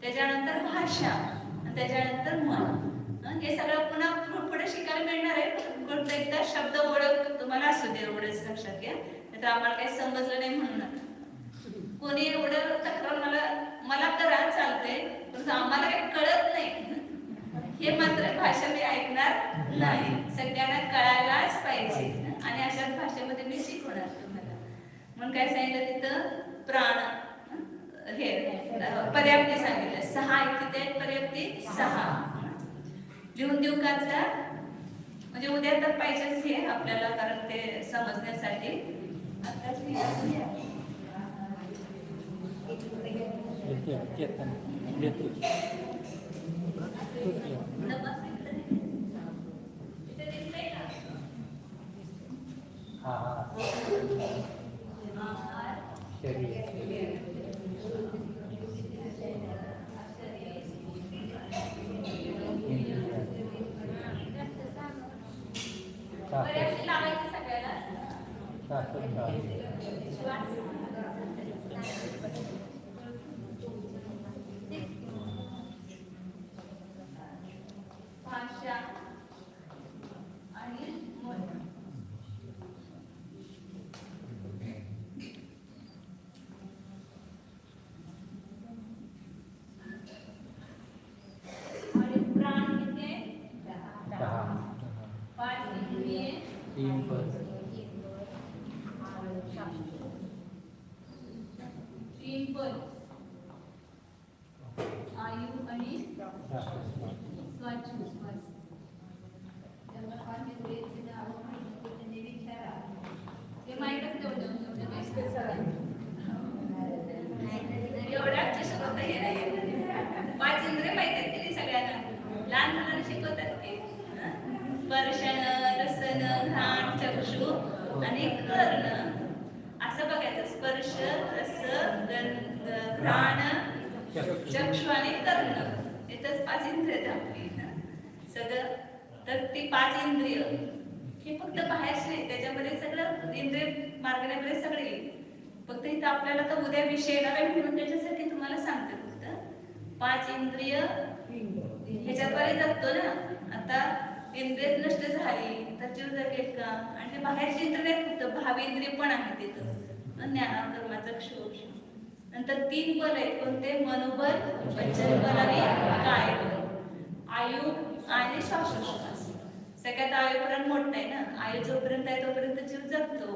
त्याच्यानंतर भाषा आणि त्याच्यानंतर मन. हे सगळं पुन्हा पुढे शिकायला मिळणार आहे. कोणता एकदा शब्द ओळख तुम्हाला असू दे, एवढंच लक्षात घ्या. तर आम्हाला काही समजलं नाही म्हणून कोणी एवढं तक्रार मला करा चालते, पण आम्हाला काही कळत नाही हे मात्र भाषा मी ऐकणार नाही. सगळ्यांना कळायलाच पाहिजे आणि अशाच भाषेमध्ये मी शिकवणार तुम्हाला. म्हणून काय सांगितलं तिथं? प्राण हे पर्याप्ती सांगितलं. 6 किती आहेत पर्याप्ती? 6. लिहून देऊ का आता? म्हणजे उद्या तर पाहिजेच हे आपल्याला, कारण ते समजण्यासाठी. आताच लावायचं सगळ्याला. तीन पद आयु आणि स्वाचू श्वास. त्यांना पाच इंद्रियांची नावं माहिती त्यांनी विचारा. ते माहीतच तेवढं एवढ्या शिकवता हे नाही. पाच इंद्रिय माहिती आहेत की नाही सगळ्यांना. लहान मुलांना शिकवतात ते. स्पर्शन, रसन, घ्राण, चक्षु आणि कर्ण. असं बघायचं. स्पर्श, रस, घ्राण, चक्षु आणि कर्ण. इथंच पाच इंद्रिय आपली सगळं. तर ती पाच इंद्रिय हे फक्त बाहेरच नाही, त्याच्यामध्ये सगळं इंद्रिय मार्गाने सगळे येईल. फक्त इथं आपल्याला तर उद्या विषय येणार आहे म्हणून त्याच्यासाठी तुम्हाला सांगते. फक्त पाच इंद्रिय ह्याच्याद्वारे जगतो ना. आता इंद्रिय नष्ट झाली तर जीव जगेल का? आणि ते बाहेरचे इंद्रिय फक्त भावी इंद्रिय पण आहे तिथं. ज्ञान, कर्म, चक्षु. नंतर तीन बल आहेत. कोणते? मनोबल, पंचबल आणि कायबल. आयु आणि श्वासोच्छ्वास. सगळ्यात आयुपर्यंत मोठं आहे ना. आयु जोपर्यंत आहे तोपर्यंत जीव जगतो.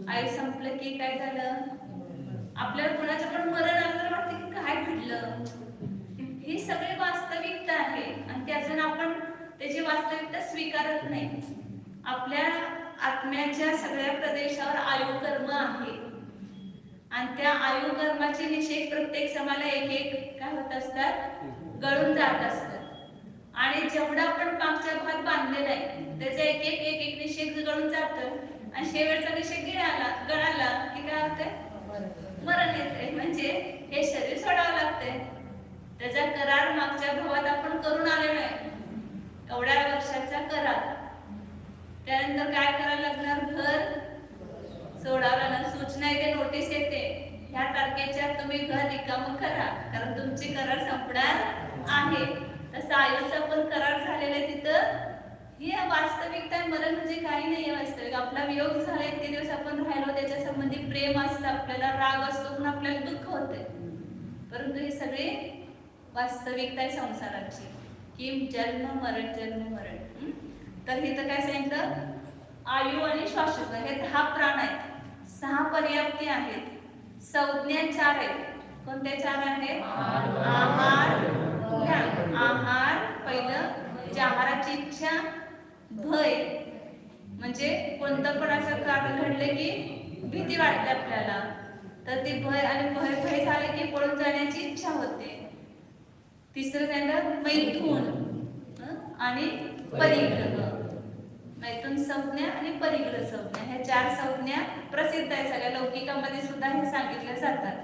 आयु संपलं की काय झालं? आपल्याला कुणाचं पण मरण आलं तर वाटतं की काय घडलं. ही सगळी वास्तविकता आहे आणि ते अजून आपण त्याची वास्तविकता स्वीकारत नाही. आपल्या आत्म्याच्या सगळ्या प्रदेशावर आयु कर्म आहे आणि त्या आयु कर्माचे निषेध प्रत्येक समाला एक एक काय होत असतात? गळून जात असतात. आणि जेवढा आपण मागच्या भाग बांधलेला आहे त्याचा एक एक निषेध गळून जातं आणि शेवटचा निषेध गळाला की काय होतंय? मरण येते. म्हणजे हे शरीर सोडावं लागतंय. त्याचा करार मागच्या भावात आपण करून आलेलो आहे. एवढ्या वर्षाचा करार. त्यानंतर काय करायला लागणार? घर सोडावं लागणार. सूचना येते, नोटीस येते, ह्या तारखेच्या तुम्ही घर रिकामं करा कारण तुमची करार संपणार आहे. तसं आयुचा पण करार झालेला आहे तिथं. ही वास्तविकता. मरण म्हणजे काही नाही आहे वास्तविक. आपला वियोग झाला, इतके दिवस आपण राहिलो, त्याच्या संबंधी प्रेम असतं, आपल्याला राग असतो म्हणून आपल्याला दुःख होतंय. परंतु ही सगळी वास्तविकता आहे संसाराची की जन्म मरण. तर इथं काय सांगितलं? आयु आणि श्वासोच्छ्वास हे 10 प्राण आहेत. 6 पर्याप्ती आहेत. संज्ञा 4 आहेत. कोणत्या 4 आहेत? आहार, आहार पहिलं, म्हणजे आहाराची इच्छा, भय म्हणजे कोणतं पण असं कारण घडलं की भीती वाटते आपल्याला तर ते भय आणि भय झाले की पळून जाण्याची इच्छा होते. तिसरं त्यांना मैथुन आणि परिग्रह. मैथुन संज्ञा आणि परिग्रह संज्ञा ह्या 4 संज्ञा प्रसिद्ध आहे. सगळ्या लौकिकामध्ये सुद्धा हे सांगितले जातात.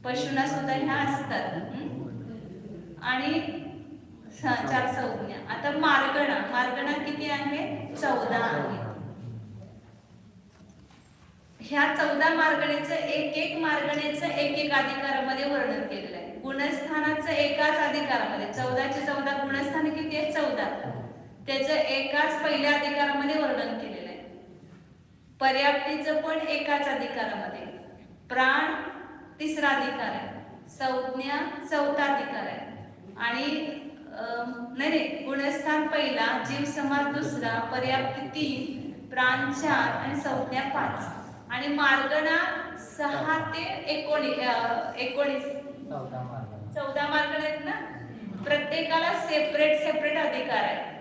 पशुना सुद्धा ह्या असतात. आणि 4 संज्ञा. आता मार्गणा किती आहे? 14 आहे. ह्या 14 मार्गणेचं एक मार्गणेचं एक अधिकारामध्ये वर्णन केलेलं आहे. गुणस्थानाचं एकाच अधिकारामध्ये 14 गुणस्थान किती आहेत? 14. त्याचं एकाच पहिल्या अधिकारामध्ये वर्णन केलेलं आहे. पर्याप्तीचं पण एकाच अधिकारामध्ये. प्राण 3रा अधिकार आहे. संज्ञा 4था अधिकार आहे. आणि नाही गुणस्थान पहिला, जीव समास 2रा, पर्याप्ती 3, प्राण 4 आणि संज्ञा 5. आणि मार्गणा 6 ते 19 14 मार्गण आहेत ना. प्रत्येकाला सेपरेट अधिकार आहे.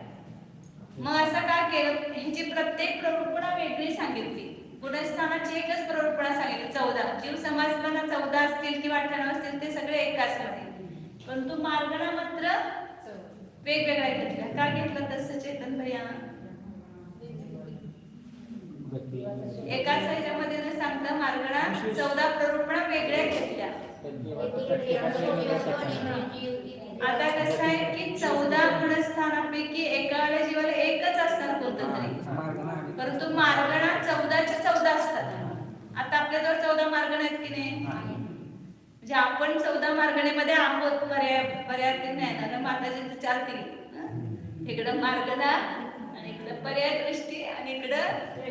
मग असं काय केलं? ह्याची प्रत्येक प्ररूपणा वेगळी सांगितली. गुणस्थानाची एकच प्ररूपणा सांगितली 14. जीव समासला 14 असतील किंवा 98 असतील ते सगळे एकाच मध्ये. परंतु मार्गणा मात्र वेगवेगळ्या घेतल्या. का घेतलं तसं चेतन भैया? एकाच ह्याच्यामध्ये न सांगता मार्गणा 14 प्ररूपणा वेगळ्या घेतल्या. आता कसं आहे की 14 गुणस्थानापैकी एका जीवाला एकच असणार कोणतं तरी. परंतु मार्गणा 14च्या 14 असतात. आता आपल्याजवळ 14 मार्गण आहेत की नाही? म्हणजे आपण 14 मार्गणेमध्ये आहोत. पर्याय नाही ना. माताजीचं 4 3. इकडं मार्गणा आणि इकडं पर्याय दृष्टी आणि इकडं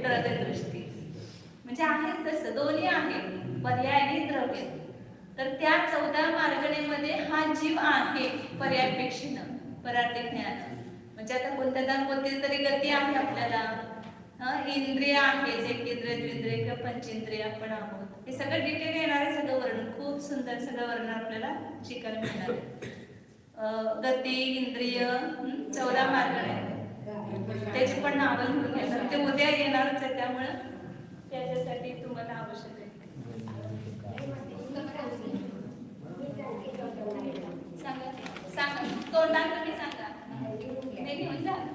द्रव्य दृष्टी. म्हणजे आहे तसं दोन्ही आहे, पर्याय आणि द्रव्य. तर त्या 14 मार्गणेमध्ये हा जीव आहे पर्यायपेक्षेनं परार्थिक ज्ञान. म्हणजे आता कोणती तरी गती आहे आपल्याला. इंद्रिय आहे, जे केंद्रिय द्विंद्रिय किंवा पंचेंद्रिय आपण आहोत, हे सगळं डिटेल येणार आहे. सगळं वर्णन, खूप सुंदर सगळं वर्णन आपल्याला शिकायला मिळणार आहे. गती, इंद्रिय, 14 मार्ग आहे, त्याची पण नावं लिहून घ्या. ते उद्या येणारच आहे, त्यामुळं त्याच्यासाठी तुम्हाला आवश्यक आहे. सांगा सांगा, तोंडात तुम्ही सांगा, मी घेऊन जाते.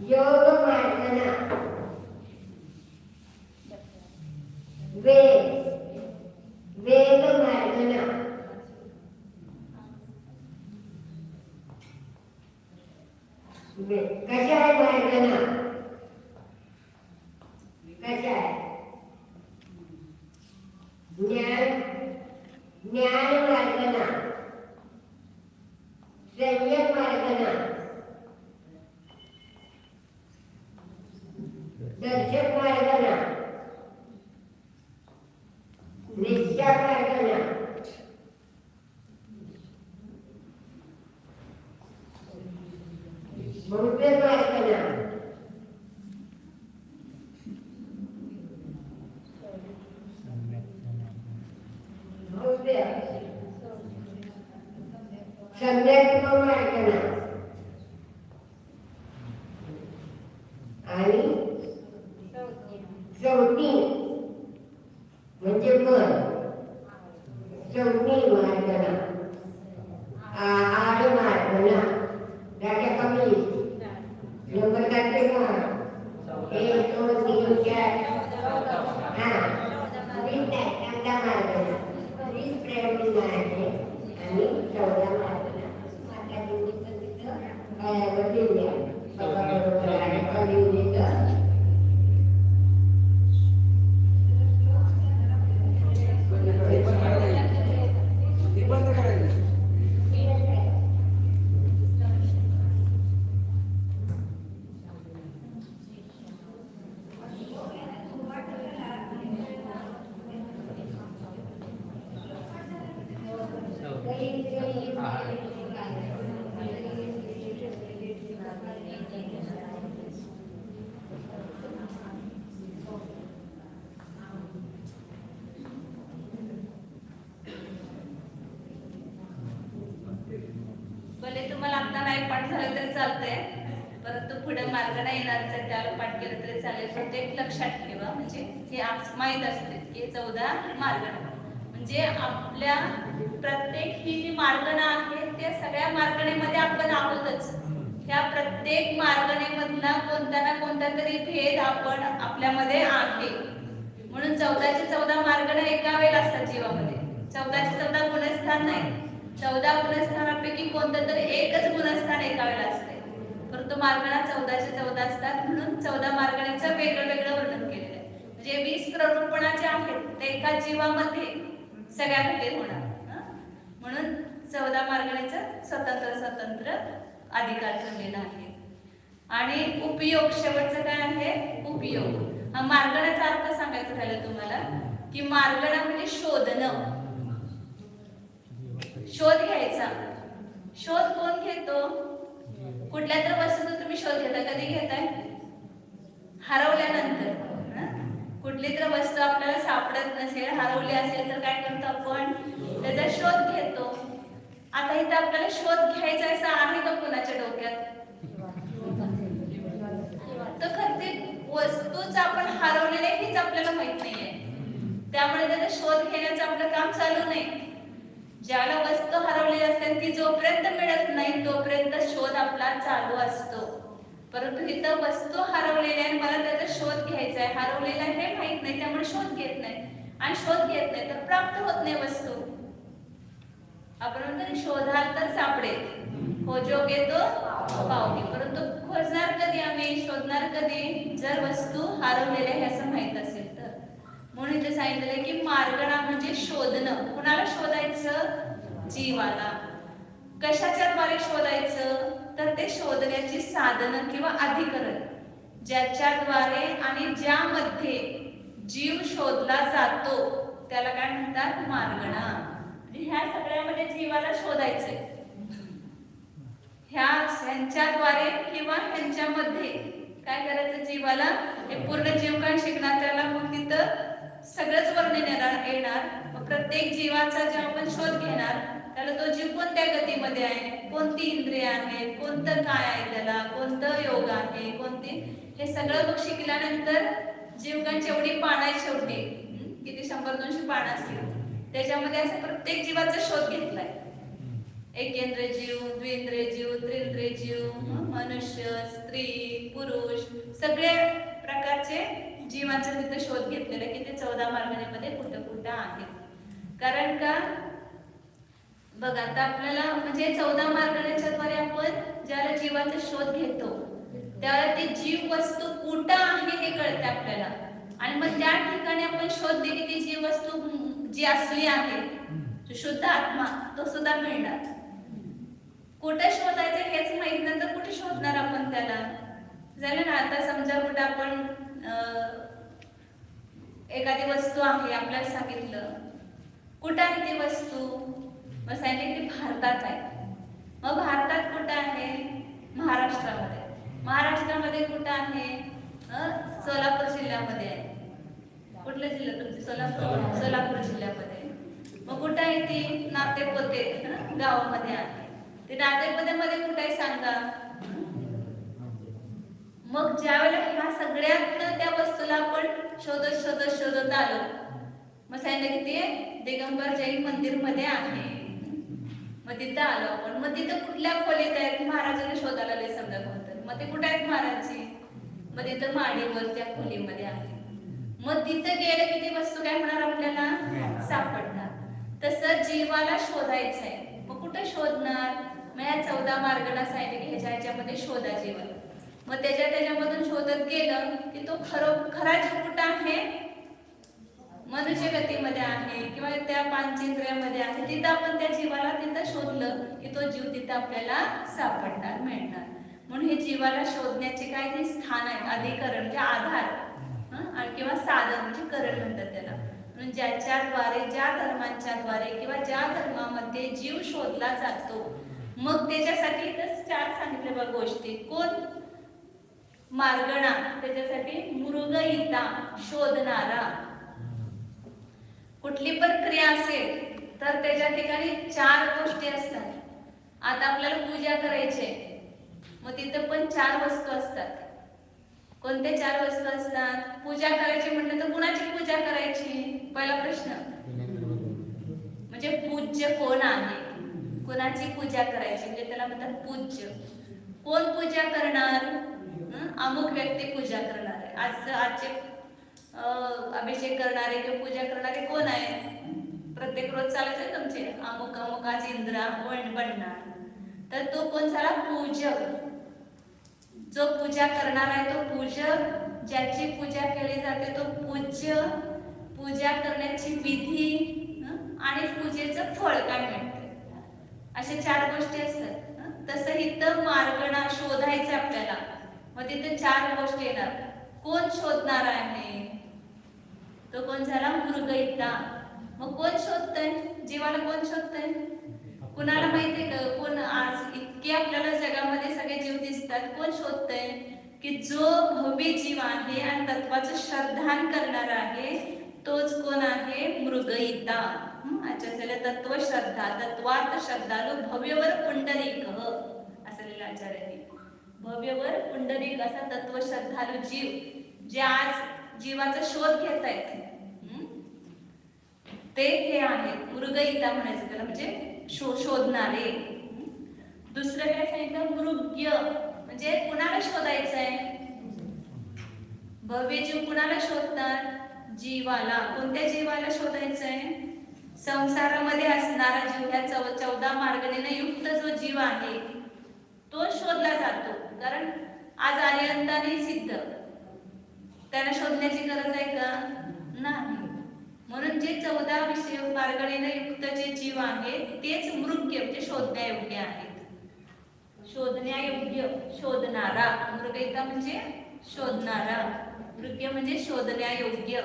योग मार्गना वेद मार्गना कशाय मार्गना कशाय ज्ञान मार्गना संयम मार्गना दर्शक मार्गना निष्ठा मार्गना भव्य मार्गना भव्य सम्यक मार्गना आणि चौथी म्हणजे मन, चौथी मार्गना आड मार्गना त्याच्या कमी नंबर काढते का 1 2 3 4 वीस त्यांचा मार्गना 20 प्रेम आहे आणि 14 मार्गना आता वडील बाबा बरोबर आहे कधी भले तुम्हाला आता नाही पाठ झालं तरी चालतंय, परंतु पुढे मार्ग नाही येणार तर त्याला पाठ केलं तरी चालेल. फक्त एक लक्षात ठेवा, म्हणजे हे माहीत असते की 14 मार्गणा म्हणजे आपल्या प्रत्येक ही जी मार्गणा आहे त्या सगळ्या मार्गणेमध्ये आपण आहोतच. त्या प्रत्येक मार्गणेमधला कोणता ना कोणता तरी भेद आपण आपल्यामध्ये आहे. म्हणून 14चे 14 मार्गणा एका वेळेला असतात जीवामध्ये. 14चे 14 गुणस्थान नाही, 14 गुणस्थानापैकी कोणतं तरी एकच गुणस्थान एका वेळेला असते. परंतु मार्गणा 14चे 14 असतात. म्हणून 14 मार्गणांचं वेगळं वेगळं वर्णन केलेलं आहे. म्हणजे 20 प्ररूपणा जे आहेत ते एका जीवामध्ये सगळ्या घटित होणार. म्हणून 14 मार्गणांचं स्वतंत्र अधिकार ठेवलेला आहे. आणि उपयोग शेवटचं काय आहे? उपयोग. हा मार्गणाचा अर्थ सांगायचं झालं तुम्हाला की मार्गणा म्हणजे शोधणं, शोध घ्यायचा. शोध कोण घेतो? कुठल्या तर वस्तूचा तुम्ही शोध घेता. कधी घेताय? हरवल्यानंतर. कुठली तर वस्तू आपल्याला सापडत नसेल, हरवली असेल तर काय करतो आपण? त्याचा शोध घेतो. आता इथे आपल्याला शोध घ्यायचा असा आहे का कोणाच्या डोक्यात? तर खरं वस्तूच आपण हरवलेली हीच आपल्याला माहित नाहीये. त्यामुळे त्याचा शोध घेण्याचं आपलं काम चालू नाही. ज्याला वस्तू हरवलेली असते ती जोपर्यंत मिळत नाही तोपर्यंत शोध आपला चालू असतो. परंतु इथं वस्तू हरवलेली आहे, मला त्याचा शोध घ्यायचा आहे, हरवलेला आहे हे माहित नाही, त्यामुळे शोध घेत नाही. आणि शोध घेत नाही तर प्राप्त होत नाही वस्तू. आपण म्हणतो शोधाल तर सापडेल, खोजोगे तो पाओगे. परंतु खोजणार कधी आम्ही, शोधणार कधी? जर वस्तू हरवलेली आहे असं माहित असेल तर. म्हणून इथे सांगितलेलं की मार्गणा म्हणजे शोधणं. कुणाला शोधायचं? जीवाला. कशाच्या द्वारे शोधायचं? तर ते शोधण्याची साधनं किंवा अधिकरण, ज्याच्याद्वारे आणि ज्यामध्ये जीव शोधला जातो त्याला काय म्हणतात? मार्गणा. ह्या सगळ्यामध्ये जीवाला शोधायचंय. ह्यांच्याद्वारे किंवा ह्यांच्यामध्ये काय करायचं? जीवाला. हे पूर्ण जीवकान शिकणार त्याला मग तिथं सगळंच वर्णन येणार. मग प्रत्येक जीवाचा जेव्हा आपण शोध घेणार त्याला तो जीव कोणत्या गतीमध्ये आहे, कोणती इंद्रिय आहे, कोणतं काय आहे, त्याला कोणतं योग आहे, कोणती, हे सगळं मग शिकल्यानंतर जीवकांची एवढी पानं आहेत शेवटी, किती 100-200 पानं असतील, त्याच्यामध्ये असं प्रत्येक जीवाचा शोध घेतलाय. एकेंद्रिय जीव, द्विंद्रिय जीव, त्रिंद्रिय जीव, मनुष्य, स्त्री, पुरुष, सगळे प्रकारचे जीवांचा तिथे शोध घेतलेला की ते 14 मार्गणेमध्ये कुठं कुठं आहेत. कारण का बघा आता आपल्याला म्हणजे 14 मार्गण्याच्या द्वारे आपण ज्याला जीवाचा शोध घेतो त्यावेळेला ती जीव वस्तू कुठं आहे हे कळते आपल्याला. आणि मग त्या ठिकाणी आपण शोध दिली ती जीव वस्तू जी असली आहे, जो शुद्ध आत्मा, तो सुद्धा मिळणार. कुठे शोधायचं हेच माहित नाही तर कुठे शोधणार आपण त्याला? झालं ना. आता समजा कुठं आपण एखादी वस्तू आहे आपल्याला सांगितलं, कुठं आहे ती वस्तू? मग सांगितलं की भारतात आहे. मग भारतात कुठं आहे? महाराष्ट्रामध्ये. महाराष्ट्रामध्ये कुठं आहे? सोलापूर जिल्ह्यामध्ये आहे. कुठलं जिल्हा तुमचं? सोलापूर जिल्ह्यामध्ये. मग कुठं आहे ती? नातेपोते गावामध्ये आहे. ते नातेपोतेमध्ये कुठं आहे सांगा? मग ज्यावेळेला ह्या सगळ्यात त्या वस्तूला आपण शोधत आलो, मग सांगितलं की ते दिगंबर जैन मंदिर मध्ये आहे. मग तिथं आलो आपण. मग तिथं कुठल्या खोलीत आहेत? महाराजांना शोधायला आले समजा कोणतं. मग ते कुठे आहेत महाराजची? मग तिथं माडीवर त्या खोलीमध्ये आहे. मग तिथं गेलं की ती वस्तू काय होणार? आपल्याला सापडणार. तसं जीवाला शोधायचंय. मग कुठं शोधणार? मग या 14 मार्गाला सांगितलं की ह्याच्यामध्ये शोधा जीवाला. मग त्याच्यामधून शोधत गेलं की तो खरा जीव कुठं आहे? मनुष्य गतीमध्ये आहे किंवा त्या पंचेंद्रियामध्ये आहे. तिथं आपण त्या जीवाला तिथं शोधलं की तो जीव तिथं आपल्याला सापडणार, मिळणार. म्हणून हे जीवाला शोधण्याचे काय ते स्थान आहे, अधिकरण म्हणजे आधार किंवा साधन म्हणजे करण म्हणतात त्याला. म्हणून ज्याच्याद्वारे, ज्या धर्मांच्या द्वारे किंवा ज्या धर्मामध्ये जीव शोधला जातो, मग त्याच्यासाठी इथं 4 सांगितले बघ गोष्टी. कोण? मार्गणा. त्याच्यासाठी मृगयिता, शोधणारा. कुठली पण क्रिया असेल तर त्याच्या ठिकाणी 4 गोष्टी असतात. आता आपल्याला पूजा करायची, मग तिथं पण 4 वस्तू असतात. कोणत्या 4 वस्तू असतात? पूजा करायची म्हटलं तर कुणाची पूजा करायची? पहिला प्रश्न म्हणजे पूज्य कोण आहे, कोणाची पूजा करायची म्हणजे त्याला म्हणतात पूज्य. कोण पूजा करणार? अमुक व्यक्ती पूजा करणार आहे. आजचे अभिषेक करणारे किंवा पूजा करणारे कोण आहे? प्रत्येक रोज चालायचे तुमचे अमुक अमुक आज इंद्रा बनणार. तर तो कोण झाला? पूजक. जो पूजा करणार आहे तो पूजक, ज्याची पूजा केली जाते तो पूज्य. पूजा करण्याची विधी आणि पूजेचं फळ काय मिळते, अशा 4 गोष्टी असतात. तसं इथं मार्गणा शोधायचं आपल्याला. मग तिथे 4 गोष्टी येणार. कोण शोधणार आहे? तो कोण झाला? मृगयिता. मग कोण शोधतंय जीवाला? कोण शोधतंय? कुणाला माहितीये का? कोण? आज इतके आपल्याला जगामध्ये सगळे जीव दिसतात. कोण शोधतंय? की जो भव्य जीव आहे आणि तत्वाचं श्रद्धान करणार आहे तोच कोण आहे? मृगयिता. आचार्याला तत्व श्रद्धा, तत्वार्थ श्रद्धालू भव्यवर पुंडरीक असं लिहिलं आचार्यांनी. भव्यवर पुंडरीक असा तत्व श्रद्धालू जीव जे आज जीवाचा शोध घेत आहेत ते हे आहेत मृगयिता म्हणायचं त्याला, म्हणजे शोधणारे. दुसरं काय सांगितलं? मृग्य म्हणजे कुणाला शोधायचंय? भव्य जीव कुणाला शोधतात? जीवाला. कोणत्या जीवाला शोधायचंय? संसारामध्ये असणारा जीव. ह्या 14 मार्गणेने युक्त जो जीव आहे तो शोधला जातो. कारण आज आर्यंताने सिद्ध, त्याला शोधण्याची गरज आहे का? नाही. म्हणून जे 14 विषय मार्गणेने युक्त जे जीव आहेत तेच मृग्य म्हणजे शोधण्यायोग्य आहेत. शोधण्यायोग्य, शोधणारा. मृगयता म्हणजे शोधणारा, मृग्य म्हणजे शोधण्यायोग्य.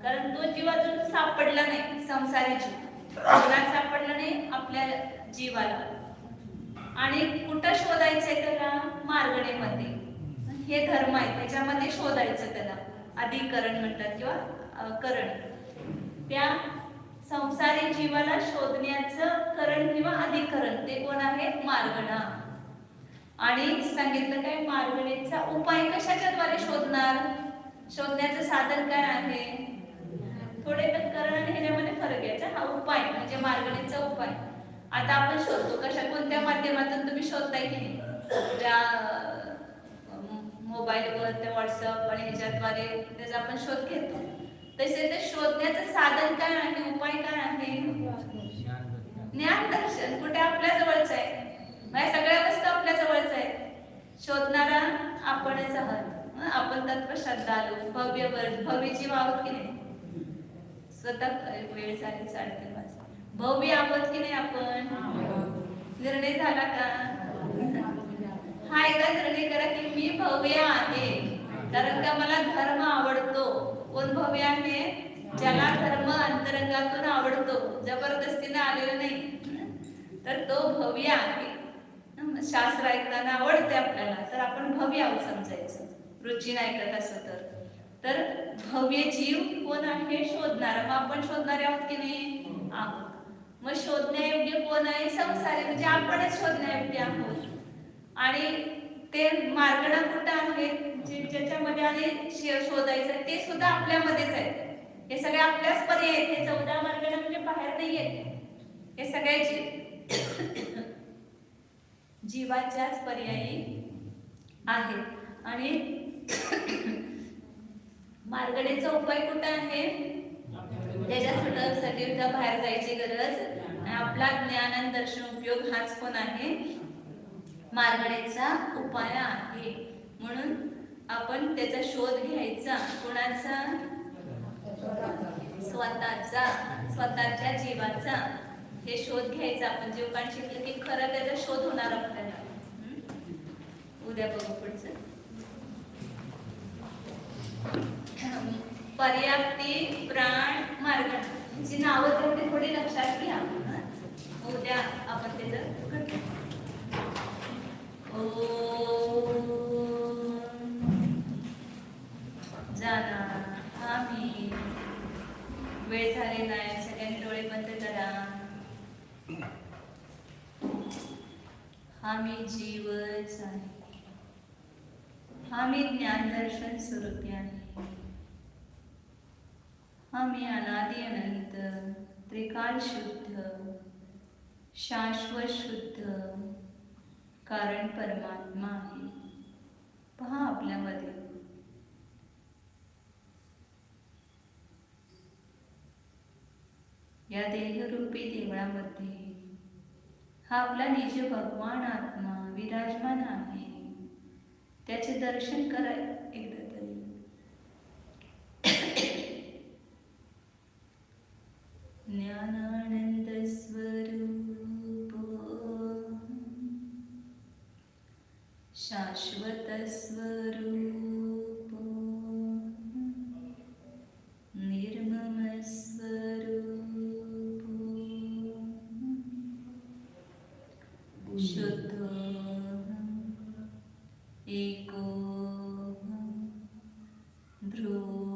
कारण तो जीव अजून सापडला नाही, संसारी जीव कोणाला सापडला नाही, आपल्या जीवाला. आणि कुठं शोधायचंय त्याला? मार्गणेमध्ये. हे धर्म आहे त्याच्यामध्ये शोधायचं त्याला. अधिकरण म्हणतात किंवा करण. त्या संसारी जीवाला शोधण्याचं करण किंवा अधिकरण ते कोण आहे? मार्गणा. आणि सांगितलं काय? मार्गणेचा उपाय कशाच्याद्वारे शोधणार? शोधण्याचं साधन काय आहे? थोडे तर करण आणि ह्याच्यामध्ये फरक यायचा. हा उपाय म्हणजे मार्गणेचा उपाय. आता आपण शोधतो कशा, कोणत्या माध्यमातून तुम्ही शोधताय की नाही? त्या मोबाईलवर, त्या व्हॉट्सअप आणि ह्याच्याद्वारे त्याचा आपण शोध घेतो. तसे ते शोधण्याचं साधन काय आहे? उपाय काय आहे? ज्ञान दर्शन. कुठे? आपल्या जवळच आहे. माझ्या सगळ्या वस्तू आपल्या जवळच आहेत. शोधणारा आपणच आहात. आपण तत्व श्रद्धालू भव्य भव्यची आहोत की नाही? स्वतः वेळ झाली 3:30. भव्य आहोत की नाही आपण? निर्णय झाला का? हा एकदा निर्णय करा की मी भव्य आहे. कारण का मला धर्म आवडतो. कोण भव्य आहे? ज्याला धर्म अंतरंगातून आवडतो, जबरदस्तीने आलेला नाही, तर तो भव्य आहे. शास्त्र ऐकताना आवडते आपल्याला, तर आपण भव्य आहोत समजायचं. रुचीने ऐकत असं तर भव्य जीव कोण आहे? शोधणारा. मग आपण शोधणारे आहोत की नाही? आहोत. मग शोधण्यायोग्य कोण आहे? संसारी म्हणजे आपणच शोधण्यायोग्य आहोत. आणि ते मार्गणा कुठं आहेत? ज्याच्यामध्ये आणि शोधायचं ते सुद्धा आपल्यामध्येच आहे. हे सगळे आपल्याच पर्याय आहेत. हे 14 मार्गणा म्हणजे बाहेर नाही आहेत. हे सगळ्याचे जीवाच्याच पर्यायी आहेत. आणि मार्गणेचा उपाय कुठं आहे? त्याच्यासाठी बाहेर जायची गरज. आपला ज्ञान आणि दर्शन उपयोग हाच कोण आहे? मार्गणेचा उपाय आहे. म्हणून आपण त्याचा शोध घ्यायचा. कोणाचा? स्वतःच्या जीवाचा. हे शोध घ्यायचा. आपण जीवकान शिकलं की खरं त्याचा शोध होणार आपल्याला. उद्या बघू पुढचं. पर्याप्ती, प्राण, मार्गण यांची नावं तेवढी थोडी लक्षात घ्या. उद्या आपण त्याचं घटना. जाणार आम्ही. वेळ झालेला आहे. सगळ्यांनी डोळे बंद करा. हा मी जीवच आहे. हा मी ज्ञानदर्शन स्वरूपी आहे. हा मी अनादि अनंत त्रिकाल शुद्ध शाश्वत शुद्ध कारण परमात्मा आहे. पहा आपल्यामध्ये. या देहरूपी देवळामध्ये हा आपला निज भगवान आत्मा विराजमान आहे. त्याचे दर्शन करा एकदा तरी. ज्ञानानंद स्वरूप शाश्वत स्वरूप निर्मम स्वरूप शुद्ध एको ध्रुव